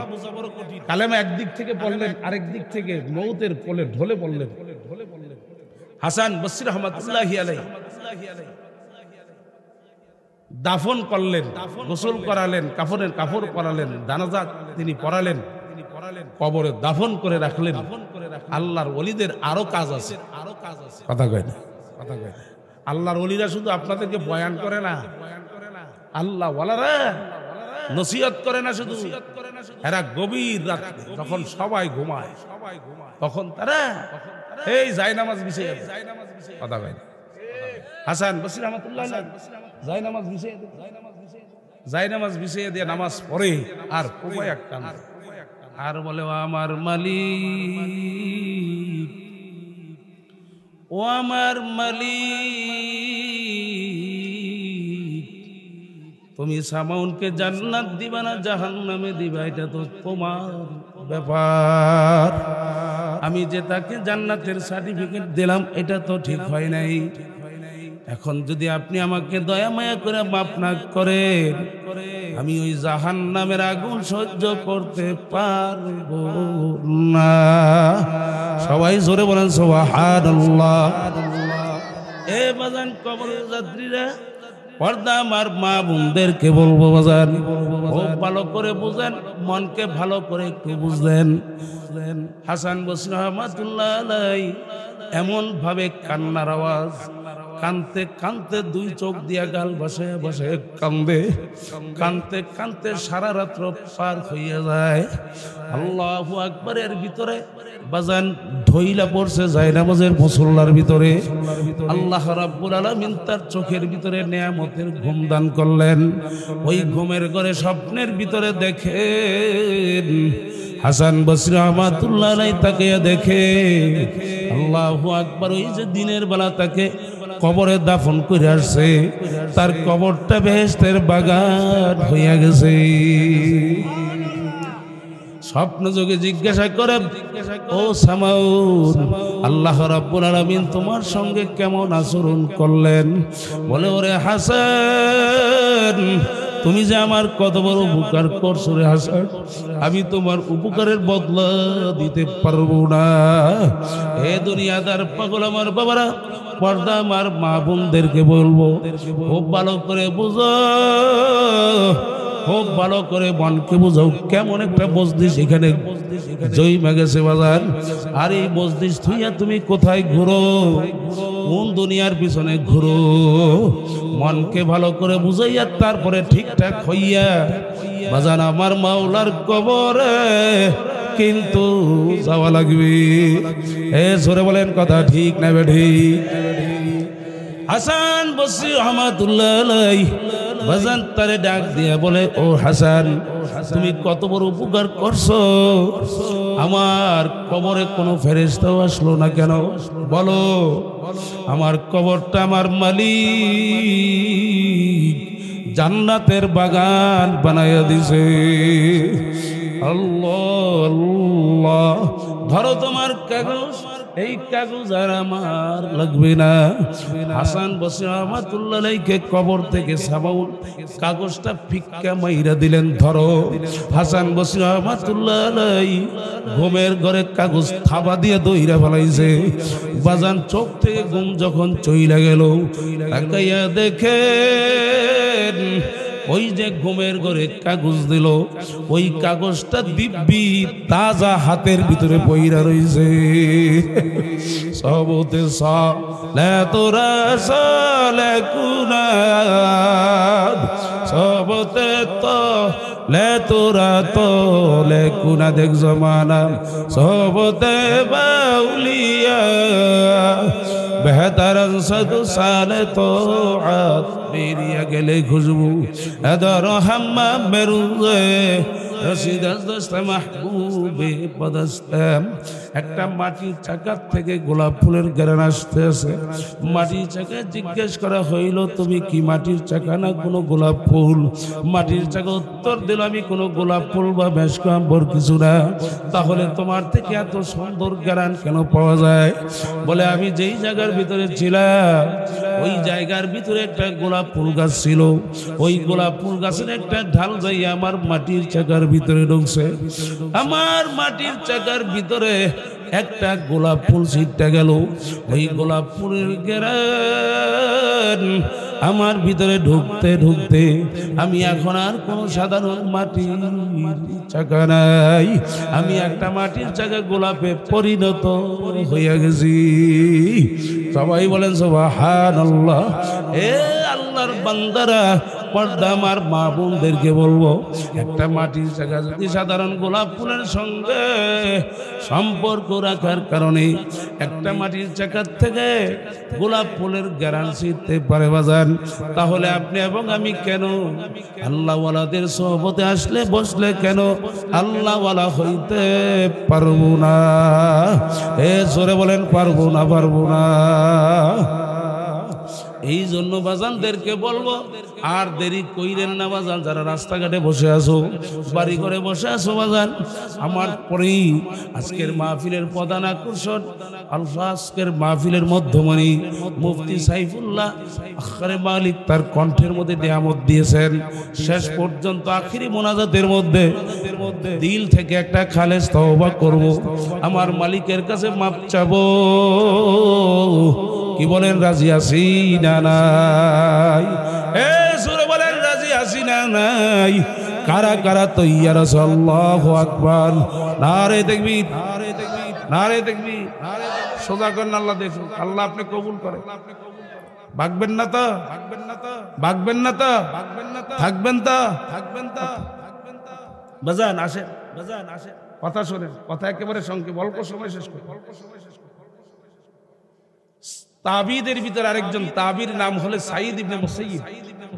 কালেমা একদিক থেকে পড়লেন, আরেক দিক থেকে মৌতের কোলে ঢলে পড়লেন। হাসান বসরি রহমাতুল্লাহি আলাইহি দাফন করলেন, গোসল করালেন, কাফনের কাপড় পরালেন, জানাজা তিনি পড়ালেন, কবরে দাফন করে রাখলেন। আল্লাহর ওলিদের আরো কাজ আছে, কথা কয় না, কথা কয় না। আল্লাহর ওলিরা শুধু আপনাদেরকে বয়ান করে না, আল্লাহ ওয়ালারা নসিহত করে না শুধু, এরা গভীর রাত যখন সবাই ঘুমায় তখন তারা এই জায়নামাজ বিছিয়ে দেয়, কথা কয় না। হাসান বসরি রহমাতুল্লাহ জায়নামাজ বিছিয়ে দেয়, জায়নামাজ বিছিয়ে দিয়ে নামাজ পড়ে আর উপায় একটা আর বলে, ও আমার মালিক, ও আমার মালিক, তুমি সামাউনকে জান্নাত দিবা না জাহান্নামে দিবা, এটা তো তোমার ব্যাপার। আমি যে তাকে জান্নাতের সার্টিফিকেট দিলাম এটা তো ঠিক হয় নাই। এখন যদি আপনি আমাকে দয়া মায়া করে মাফ না করেন, আমি ওই জাহান্নামের আগুন সহ্য করতে পারবো না। সবাই জোরে বলেন সুবহানাল্লাহ। এ বাজান কবরের যাত্রীরা, পর্দা আমার মা বোনদেরকে বলবো বাজান, খুব ভালো করে বুঝেন, মনকে ভালো করে একটু বুঝলেন। হাসান বসরি রহমাতুল্লাহ আলাইহি এমন ভাবে কান্নার আওয়াজ, কানতে কানতে দুই চোখ দিয়া গাল বসে বসে কান্দে, কানতে কানতে সারা রাত্র পার হইয়া যায়। আল্লাহু আকবারের ভিতরে বাজান ঢইলা পড়ছে জায়নামাজের মুসল্লার ভিতরে। আল্লাহ রাব্বুল আলামিন তার চোখের ভিতরে নেয়ামতের ঘুম দান করলেন। ওই ঘুমের ঘরে স্বপ্নের ভিতরে দেখেন হাসান বসরি রহমাতুল্লাহ আলাইহি তাকে দেখে, আল্লাহু আকবার, ওই যে দিনের বেলা তাকে কবরে দাফন করে আসছে, তার কবরটা বেহেশতের বাগান হইয়া গেছে। স্বপ্ন যোগে জিজ্ঞাসা করে, ও সামাউন, আল্লাহ রাব্বুল আলামিন তোমার সঙ্গে কেমন আচরণ করলেন? বলে, ওরে হাসান, তুমি যে আমার কত বড় উপকার করছো রে হাসান, আমি তোমার উপকারের বদলা দিতে পারবো না। এ দুনিয়াদার পাগল আমার বাবারা, পর্দা আমার মা বোনদেরকে বলবো, খুব ভালো করে বুঝো, খুব ভালো করে মনকে বুঝাও, কেমন একটা বজদিস এখানে জইমা গেছে বাজার। আর এই বজদিস থুইয়া তুমি কোথায় ঘুরো, কোন দুনিয়ার পিছনে ঘুরো? মনকে ভালো করে বুঝাইয়া তারপরে ঠিকঠাক হইয়া বাজান আমার মাওলার কবরে কিন্তু যাওয়া লাগবে। এ জোরে বলেন কথা ঠিক না বেঠিক? হাসান বসরি রহমাতুল্লাহ আলাইহি বাজান তারে ডাক দিয়া বলে, ও হাসান, তুমি কত বড় উপকার করছো, আমার কবরে কোনো ফেরেশতাও আসলো না কেন? বলো, আমার কবরটা আমার মালিক জান্নাতের বাগান বানাইয়া দিছে। আল্লাহ আল্লাহ, ধরো তোমার কাগজ, এই কাগজ আর আমার লাগবে না। হাসান বসরি রহমাতুল্লাহ আলাইহিকে কবর থেকে সামাউন কাগজটা ফিক্কা মাইরা দিলেন, ধরো। হাসান বসরি রহমাতুল্লাহ আলাইহি ঘুমের ঘরে কাগজ থাবা দিয়ে দইরা ফেলাইছে। বাজান চোখ থেকে ঘুম যখন চইলা গেল, তাকাইয়া দেখেন ওই যে ঘুমের ঘরে কাগজ দিল, ওই কাগজটা দিব্যি তাজা হাতের ভিতরে পইরা রইছে। সবতে সালে তোরা সালে কুনাদ, সবতে তো লে তোরা তো লে কুনা দেখ জমানা, সবতে বাউলিয়া বেহতারন সদ সালে তো আত বেরিয়া গেলে খুশবু এদর হাম্মা মেরুজে রশিদ দস্ত মাহবুব বেপদাস্তাম একটা মাটির চাকার থেকে গোলাপ ফুলের ঘ্রাণ আসতেছে। মাটির চাকায় জিজ্ঞেস করা হইল তুমি কি মাটির চাকা না কোনো গোলাপ ফুল? মাটির চাকা উত্তর দিল আমি কোনো গোলাপ ফুল বা মেশকাম্বর কিছু না। তাহলে তোমার থেকে এত সুন্দর ঘ্রাণ কেন পাওয়া যায়? বলে আমি যেই জায়গার ভিতরে ছিলাম ওই জায়গার ভিতরে একটা গোলাপ ফুল গাছ ছিল। ওই গোলাপ ফুল গাছের একটা ঢাল যাই আমার মাটির চাকার ভিতরে ঢুকছে। আমার মাটির চাকার ভিতরে একটা গোলাপ ফুল ছিটটা গেল। ওই গোলাপ ফুলের ঘ্রাণ আমার ভিতরে ঢুকতে ঢুকতে আমি এখন আর কোনো সাধারণ মাটির চাকা নাই, আমি একটা মাটির চাকা গোলাপে পরিণত হইয়া গেছি। সবাই বলেন সুবহানাল্লাহ। এ আল্লাহর বান্দারা, পর্দা আমার মা বোনদেরকে বলবো, একটা মাটির চাকা যদি সাধারণ গোলাপ ফুলের সঙ্গে সম্পর্ক রাখার কারণে একটা মাটির চাকার থেকে গোলাপ ফুলের ঘ্রাণ ছিটতে পারে বাজান, তাহলে আপনি এবং আমি কেন আল্লাহওয়ালাদের সোহবতে আসলে বসলে কেন আল্লাহওয়ালা হইতে পারবো না? এ জোরে বলেন পারবো না, পারবো না। এই জন্য বাজানদেরকে বলবো আর দেরি কইরেন না বাজান। যারা রাস্তাঘাটে বসে আছো, বাড়ি করে বসে আছো বাজান, আমার পরেই আজকের মাহফিলের প্রধান আকর্ষণ, আজকের মাহফিলের মধ্যমণি মুফতি সাইফুল্লাহ আখরে মালিক তার কণ্ঠের মধ্যে নিয়ামত দিয়েছেন। শেষ পর্যন্ত আখিরি মোনাজাতের মধ্যে দিল থেকে একটা খালেস তওবা করব, আমার মালিকের কাছে মাপ চাবো। কি বলেন রাজি আছি না নাই? এ সুরে বলেন রাজি আছি না নাই? কারা কারা তৈয়ার আছে? আল্লাহু আকবার। নারে তাকবীর, নারে তাকবীর। সোজা করেন, আল্লাহ দেখুন, আল্লাহ আপনি কবুল করে। ভাগবেন না তো, ভাগবেন না তো, থাকবেন তো, বাজান আসেন, বাজান আসেন, কথা শোনেন, কথা একেবারে সংক্ষেপ, অল্প সময় শেষ করি। তাবিদের ভিতরে আরেকজন তাবির নাম হলো সাঈদ ইবনে মুসাইয়িব।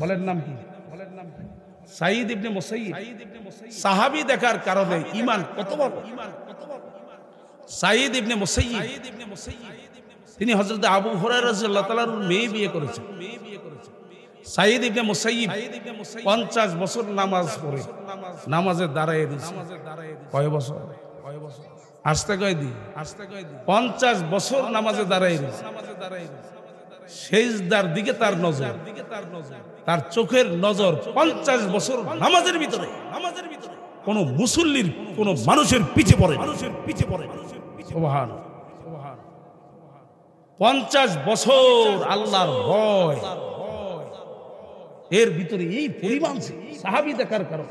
বলেন নাম কি? সাঈদ ইবনে মুসাইয়িব। সাহাবী দেখার কারণে ঈমান কত বড়। সাঈদ ইবনে মুসাইয়িব তিনি হযরত আবু হুরায়রা রাদিয়াল্লাহু তাআলার মেয়ে বিয়ে করেছেন। সাঈদ ইবনে মুসাইয়িব 50 বছর নামাজ পড়ে, নামাজে দাঁড়ায় দিয়েছে। কয় বছর? আসতে কয় দি? 50 বছর নামাজে দাঁড়ায় দিয়েছে। সেজদার দিকে তার নজর, তার চোখের নজর 50 বছর নামাজের ভিতরে। কোন মুসল্লির, কোন মানুষের পিছে পড়ে, সুবহানাল্লাহ। 50 বছর আল্লাহর ভয়, এর ভিতরে এই পরিমাণ সাহাবী দেখার কারণ,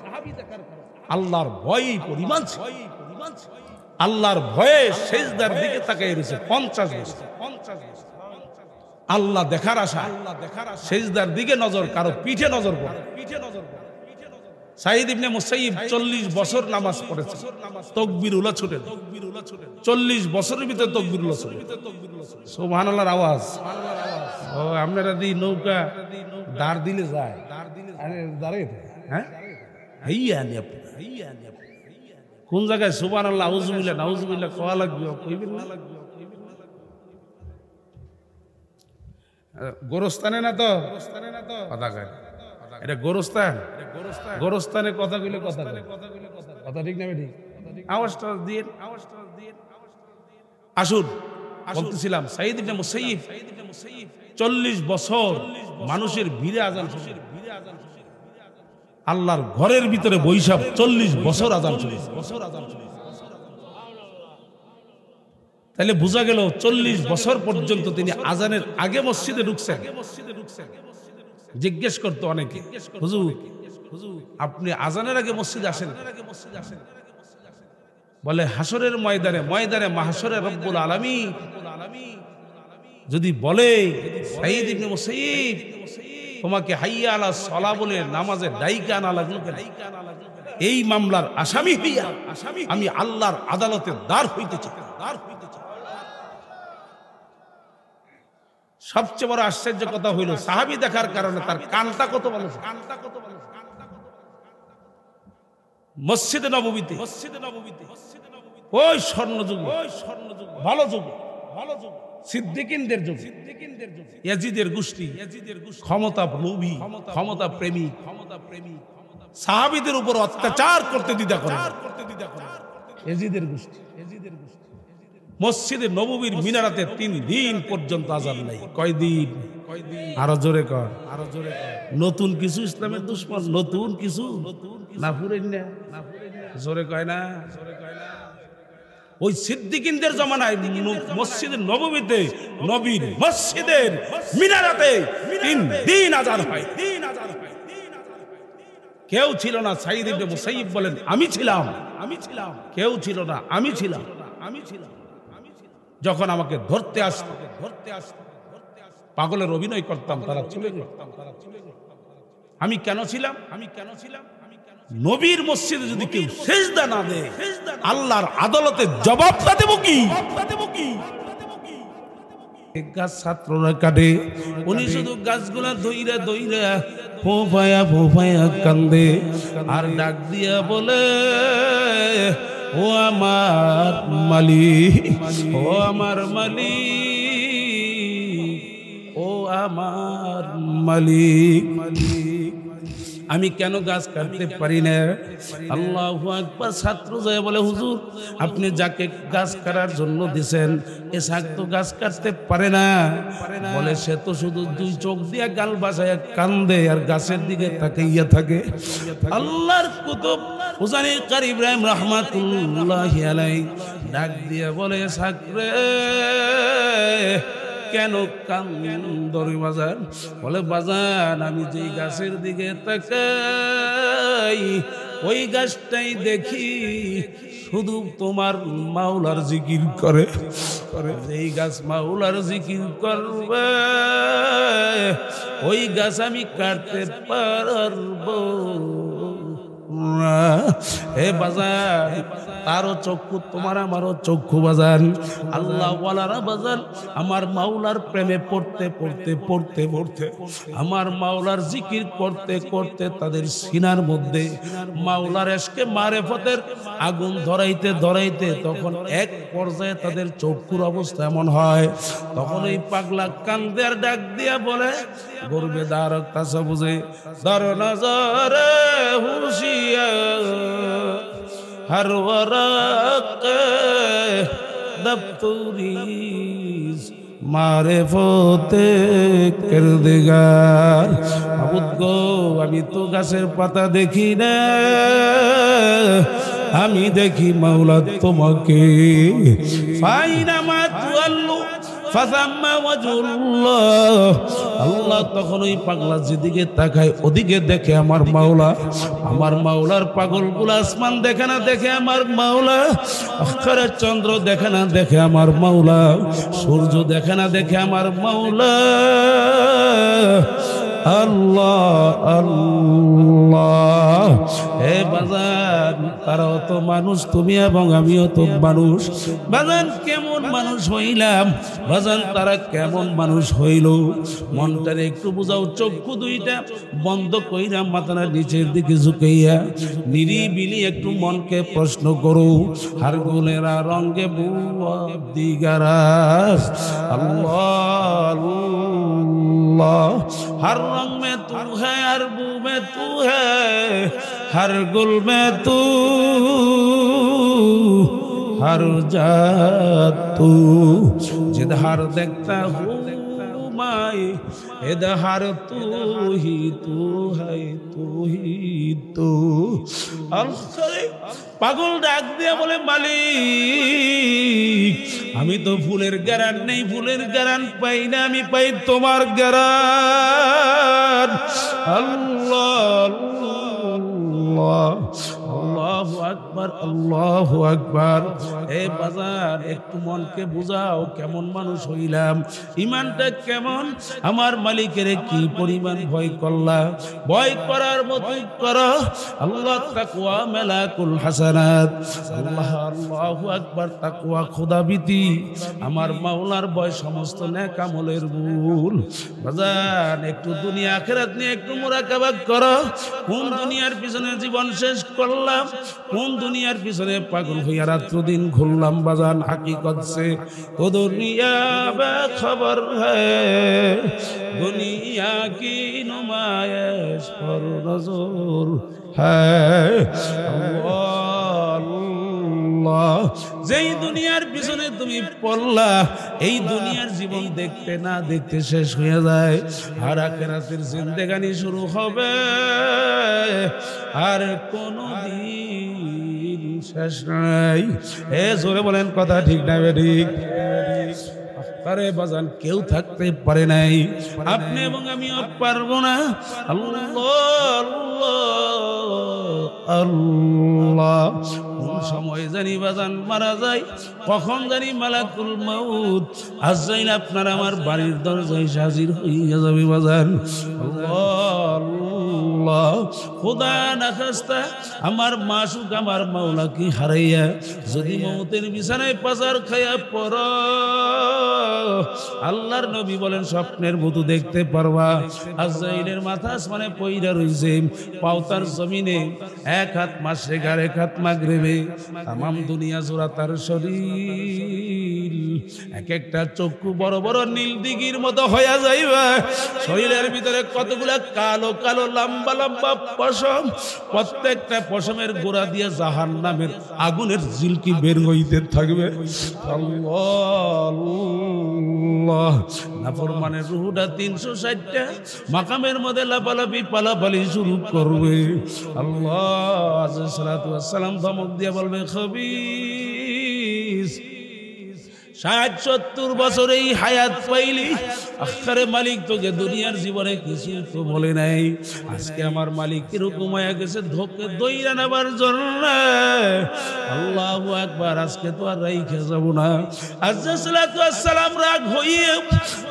আল্লাহর ভয় এই পরিমাণ, আল্লাহর ভয়ে সেজদার দিকে তাকিয়ে রয়েছে 50 বছর। আল্লাহ দেখার আশা, সেজদার দিকে নজর, কারো পিঠে নজর পড়ে। সাঈদ ইবনে মুসাইয়িব 40 বছর নামাজ পড়েছে, তাকবীরুল্লাহ ছুটে, 40 বছরের ভিতরে তাকবীরুল্লাহ ছুটে। সুবহানাল্লাহর আওয়াজ। ও আপনারা দি নৌকা দাঁড় দিলে যায়, আরে দাঁড়ায়, হ্যাঁ হেইয়া নি আপনি, হেইয়া নি আপনি কোন জায়গায় সুবহানাল্লাহ আউযুবিল্লাহ নাউযুবিল্লাহ কোয়া লাগবে, কইবেন না? গোরস্থানে না তো কথা কয়, এটা গোরস্থান, গোরস্থানে কথা কইলে কথা ঠিক না ঠিক? আওয়াজটা দিয়ে আসুন। বলতেছিলাম সাঈদ ইবনে মুসাইয়িব 40 বছর মানুষের ভিড়ে আযান শুনে, আল্লাহর ঘরের ভিতরে বৈশাখ 40 বছর আযান শুনে। তাহলে বোঝা গেল 40 বছর পর্যন্ত তিনি আজানের আগে মসজিদে ঢুকছেন। জিজ্ঞেস করতো অনেকে, হুজুর আপনি আজানের আগে মসজিদে আসেন? বলে হাসরের ময়দানে, ময়দানে মাহশরে রব্বুল আলামিন যদি বলে সাঈদ ইবনে মুসাইয়িব তোমাকে হাইয়া আলা সালাহ বলে নামাজে ডাইকা আনা লাগলো কেন? এই মামলার আসামি হইয়া আমি আল্লাহর আদালতের দ্বার হইতে চাই। সবচেয়ে বড় আশ্চর্য কথা হইল সাহাবী দেখার কারণে তার কানটা কত ভালো, মসজিদে নববীতে ওই স্বর্ণযুগ ভালো যুগ সিদ্দিকিনদের যুগ ইয়াজিদের গোষ্ঠী ক্ষমতা লোভী ক্ষমতা প্রেমী সাহাবীদের উপর অত্যাচার করতে দ্বিধা করে ইয়াজিদের গোষ্ঠী মসজিদে নববীর মিনারাতে 3 দিন পর্যন্ত আযান নাই। কয়দিন? আরো জোরে কর। নতুন কিছু ইসলামের দুশমন, নতুন কিছু না পুরেন না, জোরে কয় না। ওই সিদ্দিকিনদের জামানায় মসজিদের নববীতে নবীর মসজিদের মিনারাতে 3 দিন আযান হয়। কেউ ছিল না। সাঈদ ইবনে মুসাইয়্যিব বলেন আমি ছিলাম। কেউ ছিল না, আমি ছিলাম। যখন আমাকে ধরতে আসতো পাগলের অভিনয় করতাম, তারা চলে যেত। আমি কেন ছিলাম? নবীর মসজিদে যদি কেউ সিজদা না দেয় আল্লাহর আদালতে জবাবটা দেব কি? গাছ ছাত্ররা কাটে, উনি শুধু গাছগুলা ধইরা ধইরা ফোফায়া কান্দে আর ডাক দিয়া বলে ও আমার মালিক, ও আমার মালিক, ও আমার মালিক, আমি কেন গাছ কাটতে পারি না? আল্লাহু আকবার। ছাত্র যায় বলে হুজুর আপনি যাকে গাছ কাটার জন্য দিছেন এ শাক তো গাছ কাটতে পারে না। বলে সে তো শুধু 2 চোখ দিয়ে গাল বাসায় কান্দে আর গাছের দিকে তাকাইয়া থাকে। আল্লাহর কুতুব হুসাইন কারি ইব্রাহিম রাহমাতুল্লাহি আলাইহি ডাক দিয়ে বলে শাক রে কেন কান্দরি বাজান? বলে বাজান আমি যেই গাছের দিকে তাকাই ওই গাছটাই দেখি শুধু তোমার মাওলার জিকির করে। যেই গাছ মাওলার জিকির করবে ওই গাছ আমি কাটতে পারবো না। হে বাজান তারও চক্ষু তোমার আমারও চক্ষু বাজান। আল্লাহ ওয়ালারা বাজান আমার মাওলার প্রেমে পড়তে পড়তে পড়তে পড়তে আমার মাওলার জিকির করতে করতে তাদের সিনার মধ্যে মাওলার এশকে মারেফতের আগুন ধরাইতে ধরাইতে তখন এক পর্যায়ে তাদের চক্ষুর অবস্থা এমন হয় তখন এই পাগলা কান্দে আর ডাক দিয়া বলে গর্বে দারক তাসা বুঝে দার নজরে হুশিয়ার हर वरक़ दफ्तरीज़ মারেফতে কিরদিগার। আবুদ গো আমি তো গাছের পাতা দেখি না, আমি দেখি মাওলা তোমাকে। ফাইনামা তুআল্লু ফাসাম্মা ওয়াজহুল্লাহ। আল্লাহ তখন ওই পাগলা যেদিকে তাকায় ওদিকে দেখে আমার মাওলা। আমার মাওলার পাগলগুলো আসমান দেখে না, দেখে আমার মাওলা। আখেরাত চন্দ্র দেখে না, দেখে আমার মাওলা। সূর্য দেখে না, দেখে আমার মাওলা। আল্লাহ আল্লাহ। হে বাজান তারাও তো মানুষ, তুমি এবং আমিও তো মানুষ। বাজান কেমন মানুষ হইলাম? বাজান তারা কেমন মানুষ হইল? মনটারে একটু বুঝাও। চক্ষু দুইটা বন্ধ কইরা মাথাটা নিচের দিকে ঝুঁকাইয়া নিরিবিলি একটু মনকে প্রশ্ন করো। হারগুলেরা রঙ্গে বুয়া দিগারাস। আল্লাহ अल्लाह हर रंग में तू है, हर बू में तू है, हर गुल में तू, हर जात तू। जिधर देखता हूँ मैं इधर तू ही तू है, तू ही तू। পাগল ডাক দিয়া বলে মালিক আমি তো ফুলের গারান নেই, ফুলের গারান পাই না, আমি পাই তোমার গারান। আল্লাহ আল্লাহ আল্লাহু আকবার আল্লাহু আকবার। এই বাজার একটু মনকে বুঝাও, কেমন মানুষ হইলাম, ইমানটা কেমন, আমার মালিকের কি পরিমাণ ভয় করলা, ভয় করার মতো করো। আল্লাহ তাকওয়া মেলাকুল হাসানাত, আল্লাহ আল্লাহু আকবার। তাকওয়া খোদাভীতি আমার মাওলার ভয় সমস্ত নেক আমলের মূল। বাজার একটু দুনিয়া আখিরাত নিয়ে একটু মুরাকাবা করো। কোন দুনিয়ার পিছনে জীবন শেষ করলাম, কোন দুনিয়ার পিছনে পাগল হইয়া রাত্র দিন ঘুরলাম। বাজান হাকিকত সে তো দুনিয়া বে খবর হ্যায়, দুনিয়া কি নুমায়েশ পর নজর হ্যায়। আল্লাহ, যেই দুনিয়ার পিছনে তুমি পড়লা, এই দুনিয়ার জীবন দেখতে না দেখতে শেষ হয়ে যায়, আর আখিরাতের জিন্দেগানি শুরু হবে, আর কোনদিন শেষ নাই। এ জোরে বলেন কথা ঠিক না ঠিক? আরে বাজান কেউ থাকতে পারে নাই, আপনি এবং আমিও পারবো না। আল্লাহ আল্লাহ আল্লাহ, কোন সময় জানি বাজান মারা যায়, কখন জানি মালাকুল মাউত আজরাইল আপনার আমার বাড়ির দরজায় হাজির হইয়া যাবে বাজান। আল্লাহ, খোদা না খাস্তা আমার মাসুক আমার মাওলা কি হারাইয়া যদি মৌতের বিছানায় পাচার খাইয়া পড়, আল্লাহর নবী বলেন স্বপ্নের মতো দেখতে পারবা আজরাইলের মাথা আসমানে পইরা রইছে, পাওতার জমিনে, এক হাত মাশরিক আর এক হাত মাগরিবে, তামাম দুনিয়া জোড়া তার শরীর, এক একটা চক্ষু বড় বড় নীল দিঘির মতো হইয়া যাইবা, শরীরের ভিতরে কতগুলা কালো কালো লম্বা লম্বা পশম, প্রত্যেকটা পশমের গোড়া দিয়ে জাহান্নামের আগুনের ঝিলকি বের হইতে থাকবে। আল্লাহ, নাফরমানের রূহটা 360টা মাকামের মধ্যে লাফালাফি পালাপালি শুরু করবে। আল্লাহ আলাইহিস সালাতু ওয়াস সালাম ধমক দিয়ে বলবে, খবিস 60-70 বছর এই হায়াত পাইলি, আখেরে মালিক তোকে দুনিয়ার জীবনে কিছু তো বলে নাই, আজকে আমার মালিক কিরকম হয়ে গেছে ধোকে দইরা নেবার জন্য। আল্লাহু আকবার, আজকে তো আর রাইখা যাব না। আজরাইল সালাতু ওয়াস সালাম রাগ হইয়ে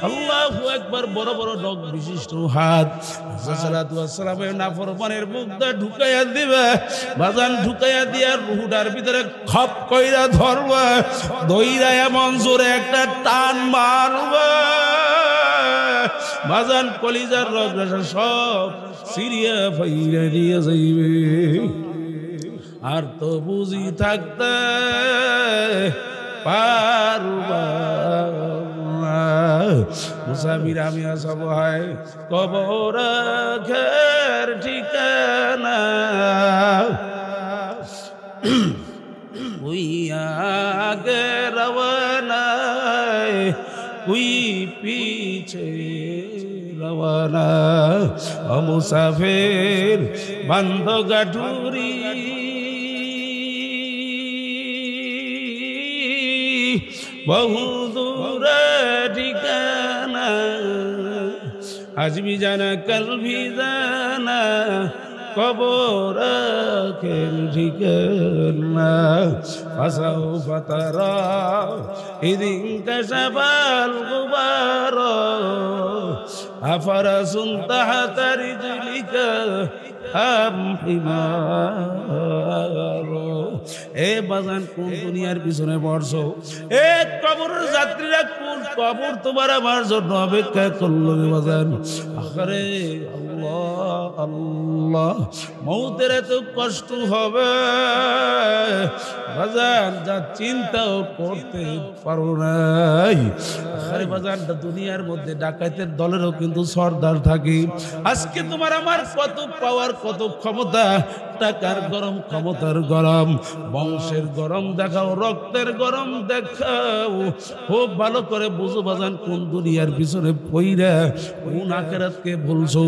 আল্লাহু আকবার বড় বড় নখ বিশিষ্ট হাত আজরাইল সালাতু ওয়াস সালামের নাফরমানের মুখটা ঢুকাইয়া দিবে, বাজান ঢুকাইয়া দিয়া রুহুটার ভিতরে খপ কইরা ধরবে, দইরা এমন জোরে একটা টান মারবে, বাজান কলিজার রগ সব সিরিয়া ফাইরা দিয়ে যাইবে। আর তো বুঝি থাকতে পারবা না, মুসাফির আমি আসব হয় কবর ঘের ঠিকানা, ওই আগে রওয়ানা ওই পিছে রওয়ানা, ও মুসাফির বান্ধ গাঠুরি বহু দূরে ঠিকানা, আজ ভি জানা কাল ভি জানা কবর খেল ঠিকানা, ফাসাও ফাতারা ইদিন কাশাবাল গুবার আফারাসুন তাহাতা রিজলিকা আম হিমার। এ বাজান কোন দুনিয়ার পিছনে পড়ছো, এ কবরের যাত্রীরা কোন কবর তোমার আমার জন্য অপেক্ষা করলো রে বাজান। আখরে আল্লাহ আল্লাহ, মৌতের এত কষ্ট হবে বাজান যা চিন্তাও করতে পারো নাই। আরে বাজান দুনিয়ার মধ্যে ডাকাতের দলেরও কিন্তু সর্দার থাকে। আজকে তোমার আমার কত পাওয়ার কত ক্ষমতা, টাকার গরম ক্ষমতার গরম, বংশের গরম দেখাও, রক্তের গরম দেখাও, খুব ভালো করে বুঝো বাজান কোন দুনিয়ার পিছনে পইরা কোন আখিরাতকে ভুলছো,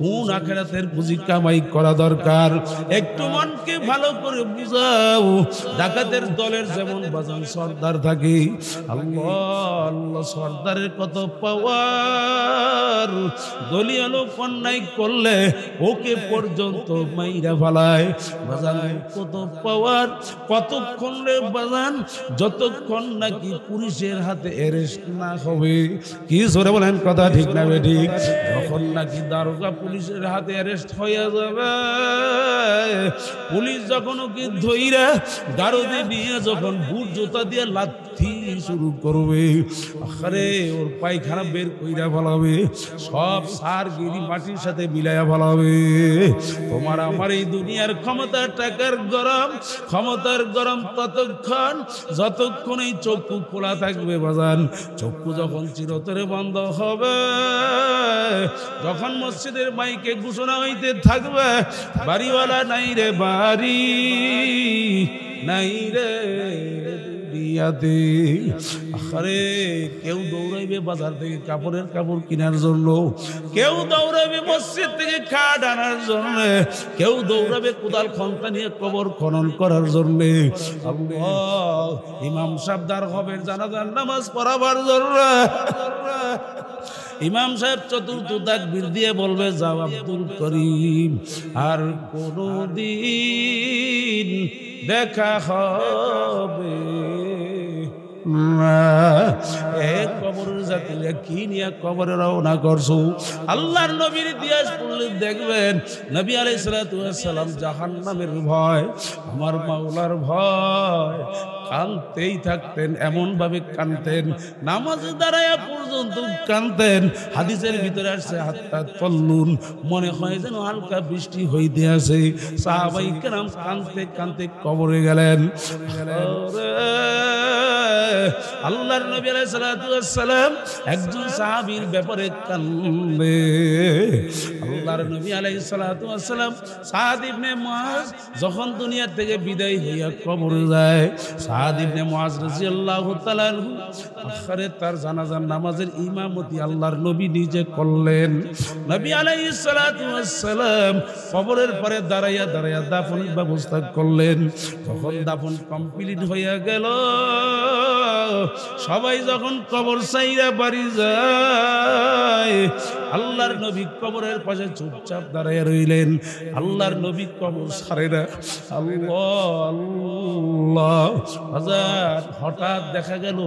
কোন আখিরাতের পুঁজি কামাই করা দরকার, একটু মনকে ভালো করে বুঝাও। ডাকাতের দলের যেমন বাজান সর্দার থাকে, আল্লাহ আল্লাহ সর্দারের কত পাওয়ার, দলীয় লোক অন্যায় করলে ওকে পর্যন্ত মাইরা ফেলায়। যায় বাজান কত পাওয়ার কতক্ষণ রে বাজান যতক্ষণ নাকি পুলিশের হাতে অ্যারেস্ট না হবে কি জোরে বলেন কথা ঠিক না বেঠিক যখন নাকি দারোগা পুলিশের হাতে অ্যারেস্ট হয়ে যাবে পুলিশ যখন ওকে ধইরা গারদে নিয়ে যখন বুট জুতা দিয়ে লাথি শুরু করবে আরে ওর পায়খানা বের কইরা ফেলাবে সব সার গিরি মাটির সাথে মিলাইয়া ফেলাবে তোমার আমার এই দুনিয়ার ক্ষমতা টাকার গরম ক্ষমতার গরম ততক্ষণ যতক্ষণ এই চক্ষু খোলা থাকবে বাজান চক্ষু যখন চিরতরে বন্ধ হবে যখন মসজিদের মাইকে ঘোষণা হইতে থাকবে বাড়িওয়ালা নাই রে বাড়ি নাই রে দুনিয়াতে আরে কেউ দৌড়াইবে বাজার থেকে কাপড়ের কাপড় কেনার জন্য কেউ দৌড়াবে মসজিদ থেকে খাট আনার জন্য কেউ দৌড়াবে কোদাল খন্তা নিয়ে কবর খনন করার জন্য আল্লাহ ইমাম সাহেব দাঁড় হবে জানাজার নামাজ পড়াবার জন্য ইমাম সাহেব চতুর্থ তাকবীর দিয়ে বলবে যাও আব্দুল করিম আর কোনদিন দেখা হবে কবরের যাত্রীরা কি নিয়ে কবরে রওনা করছো আল্লাহর নবীর ইতিহাস পড়লে দেখবেন নবী আলাইহিস সালাতু ওয়াস সালাম জাহান্নামের ভয় আমার মাওলার ভয় কাঁদতেই থাকতেন এমন ভাবে কাঁদতেন নামাজে দাঁড়ায়া পর্যন্ত কাঁদতেন হাদিসের ভিতরে আসছে হাত্তা তল্লুন মনে হয় যেন হালকা বৃষ্টি হইতে আছে সাহাবাই কেরাম কাঁদতে কাঁদতে কবরে গেলেন আল্লাহর নবী আলাইহিস সালাতু ওয়াস সালাম একজন সাহাবীর ব্যাপারে কাঁদবে আল্লাহর নবী আলাইহিস সালাতু ওয়াস সালাম সাদ ইবনে মুআজ যখন দুনিয়া থেকে বিদায় হইয়া কবরে যায় সাদ ইবনে মুআজ রাদিয়াল্লাহু তাআলা আনহু আখিরে তার জানাজার নামাজের ইমামতি আল্লাহর নবী নিজে করলেন নবী আলাইহিস সালাতু ওয়াস সালাম কবরের পরে দাঁড়াইয়া দাঁড়াইয়া দাফনের ব্যবস্থা করলেন যখন দাফন কমপ্লিট হইয়া গেল সবাই যখন কবর সাইরা বাড়ি যায় আল্লাহর নবী কবরের পাশে চুপচাপ দাঁড়াইয়া রইলেন আল্লাহর নবী কবর ছাড়ে না আল্লাহ হঠাৎ দেখা গেল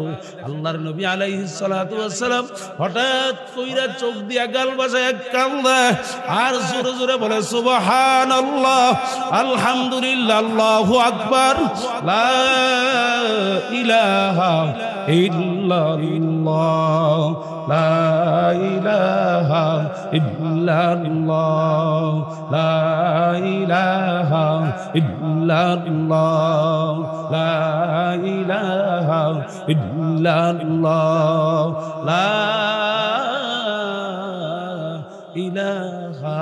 আল্লাহর নবী আলাইহিস সালাতু ওয়াস সালাম হঠাৎ কইরা চোখ দিয়া গাল বাসায় কান্দা আর জোরে জোরে বলে সুবহানাল্লাহ আলহামদুলিল্লাহ আল্লাহু আকবার লা ইলাহা ইল্লাল্লাহ লা ইলাহা ইল্লাল্লাহ লা ইলাহা ইল্লাল্লাহ লা ইলাহা ইল্লাল্লাহ লা ইলাহা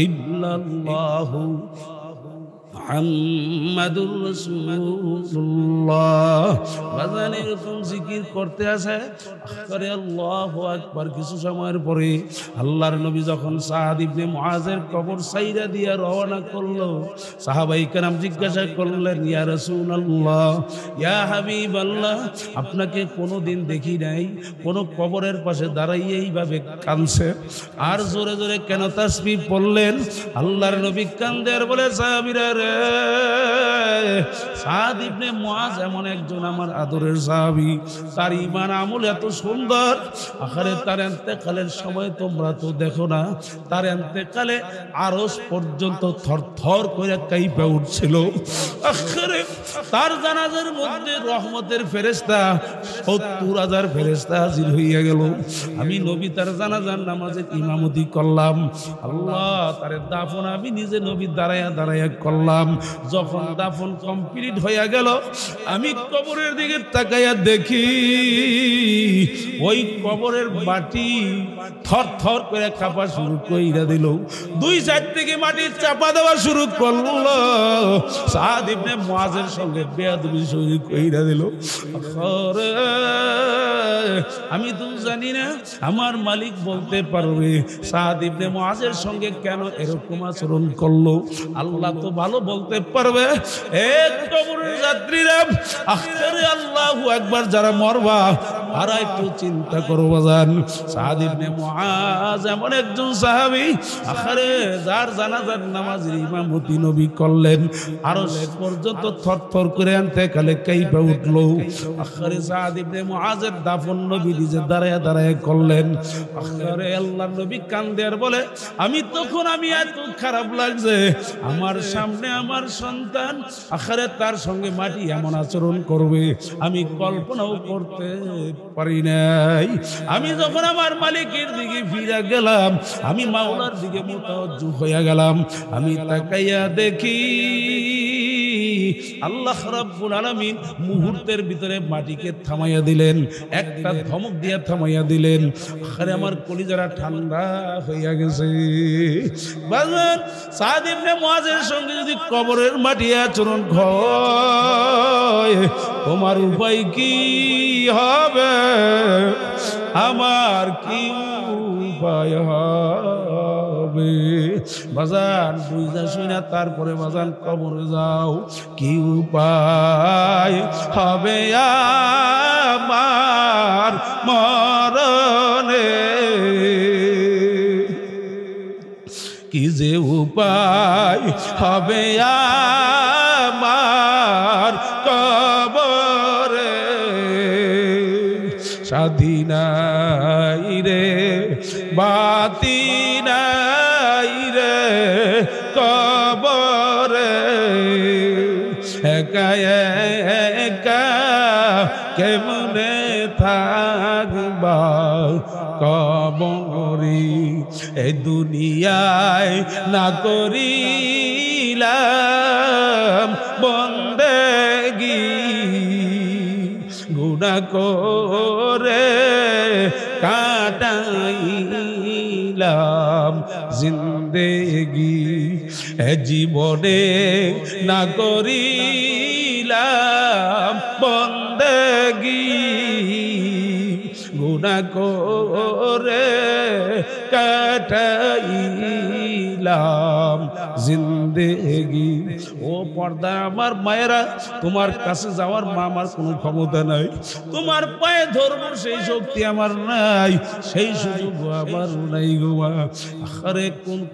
ইল্লাল্লাহ মুহাম্মাদুর রাসূলুল্লাহ বাজান এরকম জিকির করতে আসে করে আল্লাহু আকবার কিছু সময়ের পরে আল্লাহর নবী যখন সাদ ইবনে মুআজের কবর সাইরা দিয়া রওনা করলো সাহাবায়ে কেরাম জিজ্ঞাসা করলেন ইয়া রাসূলুল্লাহ ইয়া হাবিবাল্লাহ আপনাকে কোনোদিন দেখি নাই কোন কবরের পাশে দাঁড়াইয়া এইভাবে কাঁদছে আর জোরে জোরে কেন তাসবিহ পড়লেন আল্লাহর নবী কান্দে আর বলে সাহাবীরা সাদ ইবনে মুআজ এমন একজন আমার আদরের সাহাবী তার ঈমান আমল এত সুন্দর আখিরে তার ইন্তেকালের সময় তোমরা তো দেখো না তার ইন্তেকালে আরশ পর্যন্ত থরথর করে কাঁপে উঠছিল আখিরে তার জানাজার মধ্যে রহমতের ফেরেশতা ৭০,০০০ ফেরেশতা হাজির হইয়া গেল আমি নবী তার জানাজার নামাজের ইমামতি করলাম আল্লাহ তার দাফন আমি নিজে নবী দাঁড়ায়া দাঁড়ায়া করলাম যখন দাফন কমপ্লিট হয়ে গেল আমি কবরের দিকে তাকাইয়া দেখি ওই কবরের মাটি থর থর করে কাঁপা শুরু কইরা দিল দুই সাইড থেকে মাটি চাপা দেওয়া শুরু করলো সাদ ইবনে মুআজের সঙ্গে বেয়াদবি শুরু কইরা দিল আমি তো জানি না আমার মালিক বলতে পারবে সাদ ইবনে মুআজের সঙ্গে কেন এরকম আচরণ করলো আল্লাহ তো ভালো বলতে পারবে এক কবরের যাত্রীরা আখিরে আল্লাহু আকবার যারা মরবা আর একটু চিন্তা করো বাজান, সাদ ইবনে মুআজ এমন একজন সাহাবী আখেরে যার জানাজার নামাজের ইমামতি নবী করলেন, আরশ পর্যন্ত থরথর করে ইন্তেকালে কাইপা উঠলো। আখেরে সাদ ইবনে মুআজের দাফন নবী নিজে দাঁড়ায় দাঁড়ায় করলেন। আখেরে আল্লাহর নবী কান্দে আর বলে, আমি এত খারাপ লাগছে, আমার সামনে আমার সন্তান আখেরে তার সঙ্গে মাটি এমন আচরণ করবে আমি কল্পনাও করতে পারি নাই। আমি যখন আমার মালিকের দিকে ফিরে গেলাম, আমি মাওলার দিকে মুতাওয়াজ্জু হয়ে গেলাম, আমি তাকাইয়া দেখি আল্লাহ রাব্বুল আলামিন মুহূর্তের ভিতরে মাটিকে থামাইয়া দিলেন, একটা ধমক দিয়া থামাইয়া দিলেন। আরে আমার কলিজারা ঠান্ডা হইয়া গেছে। বাজার সাদ ইবনে মুআজের সঙ্গে যদি কবরের মাটি আচরণ হয়, তোমার উপায় কি হবে? আমার কি উপায় হবে? বাজান বুঝা শুনা তারপরে বাজান কবরে যাও। কি উপায় হবে আমার মরণে? কি যে উপায় হবে আমার কবরে? সাধী নাই রে, বাতি নাই রে কবরে, একা একা কেমনে থাকবা কবরে? এই দুনিয়ায় না করিলাম বন্দেগি, গুনাহ করে কাটাইলাম জিন্দেগি, জীবনে না করিলাম বন্দেগি, গুনাহ করে কাটাইলাম জিন্দেগি। ও পর্দা আমার মায়েরা, তোমার কাছে যাওয়ার মা আমার কোনো ক্ষমতা নাই, তোমার পায়ে ধরবো সেই শক্তি আমার নাই, সেই সুযোগ আমার নাই গো মা। আরে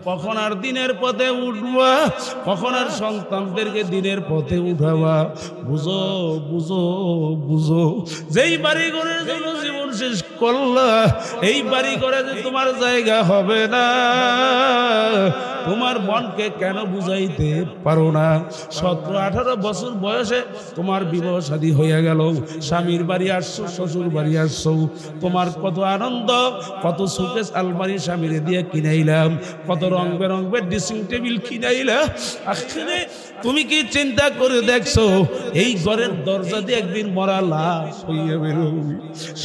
কখন আর দিনের পথে উঠবা, কখন আর সন্তানদেরকে দিনের পথে উঠাবা? বুঝো বুঝো বুঝো, যেই বাড়ি ঘরের জন্য জীবন শেষ করলা, এই বাড়ি ঘরে যে তোমার জায়গা হবে না, তোমার মনকে কেন বুঝাইতে পারো না? 17-18 বছর বয়সে তোমার বিবাহ শাদী হইয়া গেল, স্বামীর বাড়ি আসছো, শ্বশুর বাড়ি আসছো, তোমার কত আনন্দ, কত শোকেস আলমারি স্বামীরে দিয়ে কিনাইলাম, কত রং বেরঙের ড্রেসিং টেবিল কিনাইলাম। আখেরে তুমি কি চিন্তা করে দেখছো এই ঘরের দরজা দিয়ে একদিন মরা লাশ হইয়া বেরোবি?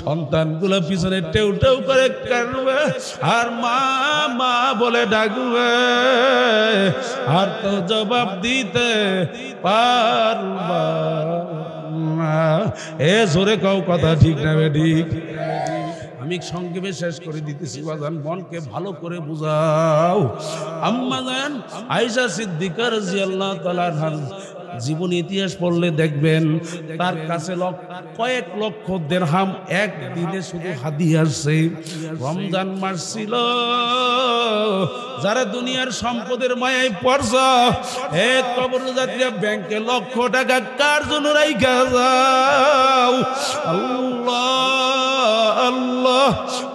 সন্তানগুলো পিছনে টেউ টেউ করে কাঁদবে আর মা মা বলে ডাকবে, আর তো জবাব দিতে পারবা না। এ জোরে কও কথা ঠিক না বেঠিক? আমি সংক্ষেপে শেষ করে দিতেছি বাজান, মনকে ভালো করে বুঝাও। আম্মা জান আয়েশা সিদ্দিকা রাদিয়াল্লাহু তাআলা আনহা জীবন ইতিহাস পড়লে দেখবেন তার কাছে কয়েক লক্ষ দিরহাম একদিনে শুধু হাদিয়া আসছে। রমজান মাস ছিল, যারা দুনিয়ার সম্পদের মায়ায় পড়ছ, এক কবর যাত্রীরা ব্যাংকে লক্ষ টাকা কার জন্য রাইখা যাও? আল্লাহ আল্লাহ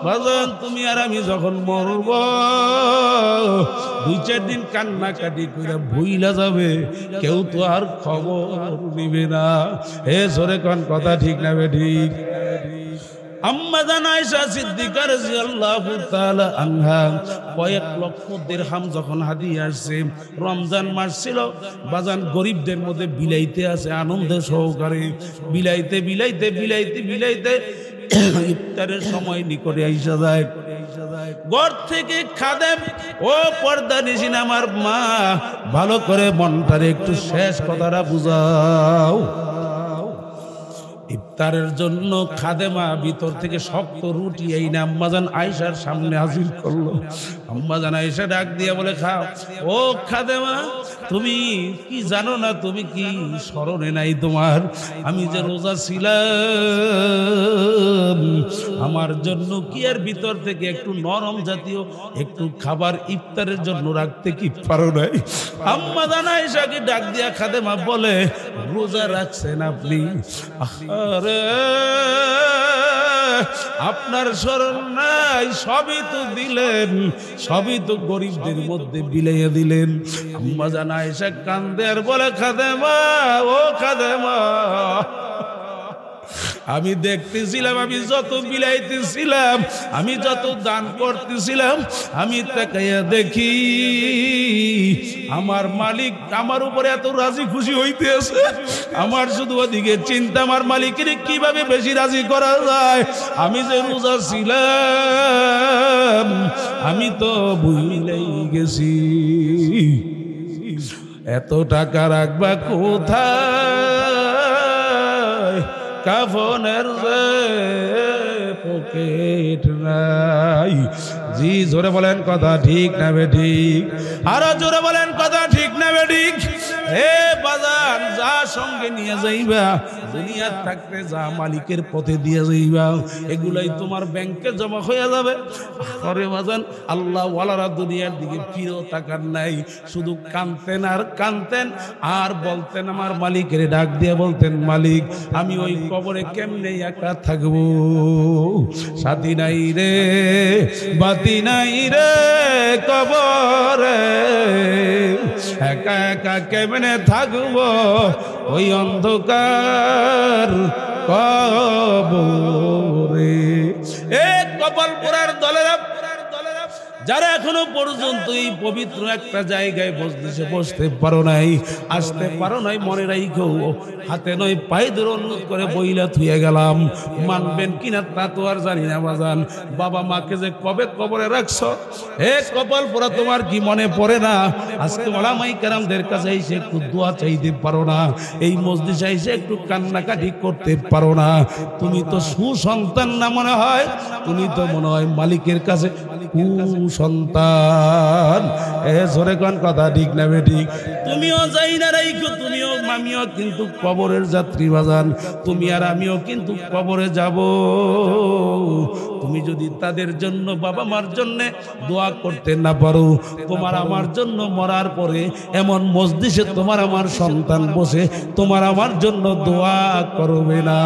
বাজান, তুমি আর আমি যখন মরব 2-4 দিন কান্নাকাটি করে ভুইলা যাবে, কেউ তো আর খবর নিবে না। হে জোরে কোন কথা ঠিক না বেঠিক? আম্মা জান আয়েশা সিদ্দিকা রাদিয়াল্লাহু তাআলা আনহা কয়েক লক্ষ দিরহাম যখন হাদিয়া আসছে, রমজান মাস ছিল বাজান, গরিবদের মধ্যে বিলাইতে আছে আনন্দ সহকারে, বিলাইতে বিলাইতে বিলাইতে বিলাইতে ইফতারের সময় নিকটে আইসা যায়। ঘর থেকে খাদেম, ও পর্দা নিশিন আমার মা, ভালো করে মনটারে একটু শেষ কথাটা বুঝাও। ইফতারের জন্য খাদেমা ভিতর থেকে শক্ত রুটি এই আম্মা জান আয়েশার সামনে হাজির করলো। আম্মা জান আয়েশা ডাক দিয়া বলে, খাও। ও খাদেমা, তুমি কি জানো না, তুমি কি স্মরণে নাই তোমার আমি যে রোজা ছিলাম, আমার জন্য কি এর ভিতর থেকে একটু নরম জাতীয় একটু খাবার ইফতারের জন্য রাখতে কি পারো নাই? আম্মা জান আয়েশাকে ডাক দিয়া খাদেমা বলে, রোজা রাখছেন আপনি? আরে আপনার স্মরণ নাই? সবই তো দিলেন, সবই তো গরিবদের মধ্যে বিলাইয়া দিলেন। আম্মা জান আয়েশা কান্দে আর বলে, খাদেমা, ও খাদেমা, আমি দেখতেছিলাম, আমি যত বিলাইতেছিলাম, আমি যত দান করতেছিলাম, আমি তাকাইয়া দেখি আমার মালিক আমার উপরে এত রাজি খুশি হইতেছে। আমার শুধু ওদিকে চিন্তা, আমার মালিকের কিভাবে বেশি রাজি করা যায়। আমি যে রোজা ছিলাম, আমি তো ভুলেই গেছি। এত টাকা রাখবা কোথায়, কাফনের যে পকেট নাই। জি জোরে বলেন কথা ঠিক না বেঠিক? আরো জোরে বলেন কথা ঠিক না বেঠিক? হে বাজার, যা সঙ্গে নিয়ে যাইবা, দুনিয়ার থাকতে যা মালিকের পথে দিয়ে যাইবা, এগুলাই তোমার ব্যাংকে জমা হয়ে যাবে। আরে বাজান, আল্লাহ ওয়ালারা দুনিয়ার দিকে ফিরেও তাকান নাই, শুধু কানতেন আর কানতেন আর বলতেন, আমার মালিকের ডাক দিয়ে বলতেন, মালিক আমি ওই কবরে কেমনে একা থাকবো, সাথী নাই রে, বাতি নাই রে কবরে, একা একা কেমনে থাকবো ওই অন্ধকার কবরে। এ কপাল পোড়ার দলেরা, যারা এখনো পর্যন্ত এই পবিত্র একটা জায়গায় বসতে পারো নাই, আসতে পারো নাই, মনে রাখো, হাতে নয় পায়ে ধরে অনুরোধ করে বইলা থুয়ে গেলাম, মানবেন কিনা তা তো আর জানি না বাজান। বাবা মাকে যে কবে কবরে রাখছো, হে কপাল পোড়া, তোমার কি মনে পড়ে না? আজকে ওলামায়ে কেরামদের কাছে এসে একটু দোয়া চাইতে পারো না? এই মজলিসে এসে একটু কান্নাকাটি করতে পারো না? তুমি তো সুসন্তান না মনে হয়, তুমি তো মনে হয় মালিকের কাছে সন্তান। এ জোরে কোন কথা ঠিক না বেঠিক? তুমিও যাই না রাইখো, তুমিও আমিও কিন্তু কবরের যাত্রী বাজান, তুমি আর আমিও কিন্তু কবরে যাব। তুমি যদি তাদের জন্য, বাবা মার জন্য দোয়া করতে না পারো, তোমার আমার জন্য মরার পরে এমন মজলিসে তোমার আমার সন্তান বসে তোমার আমার জন্য দোয়া করবে না।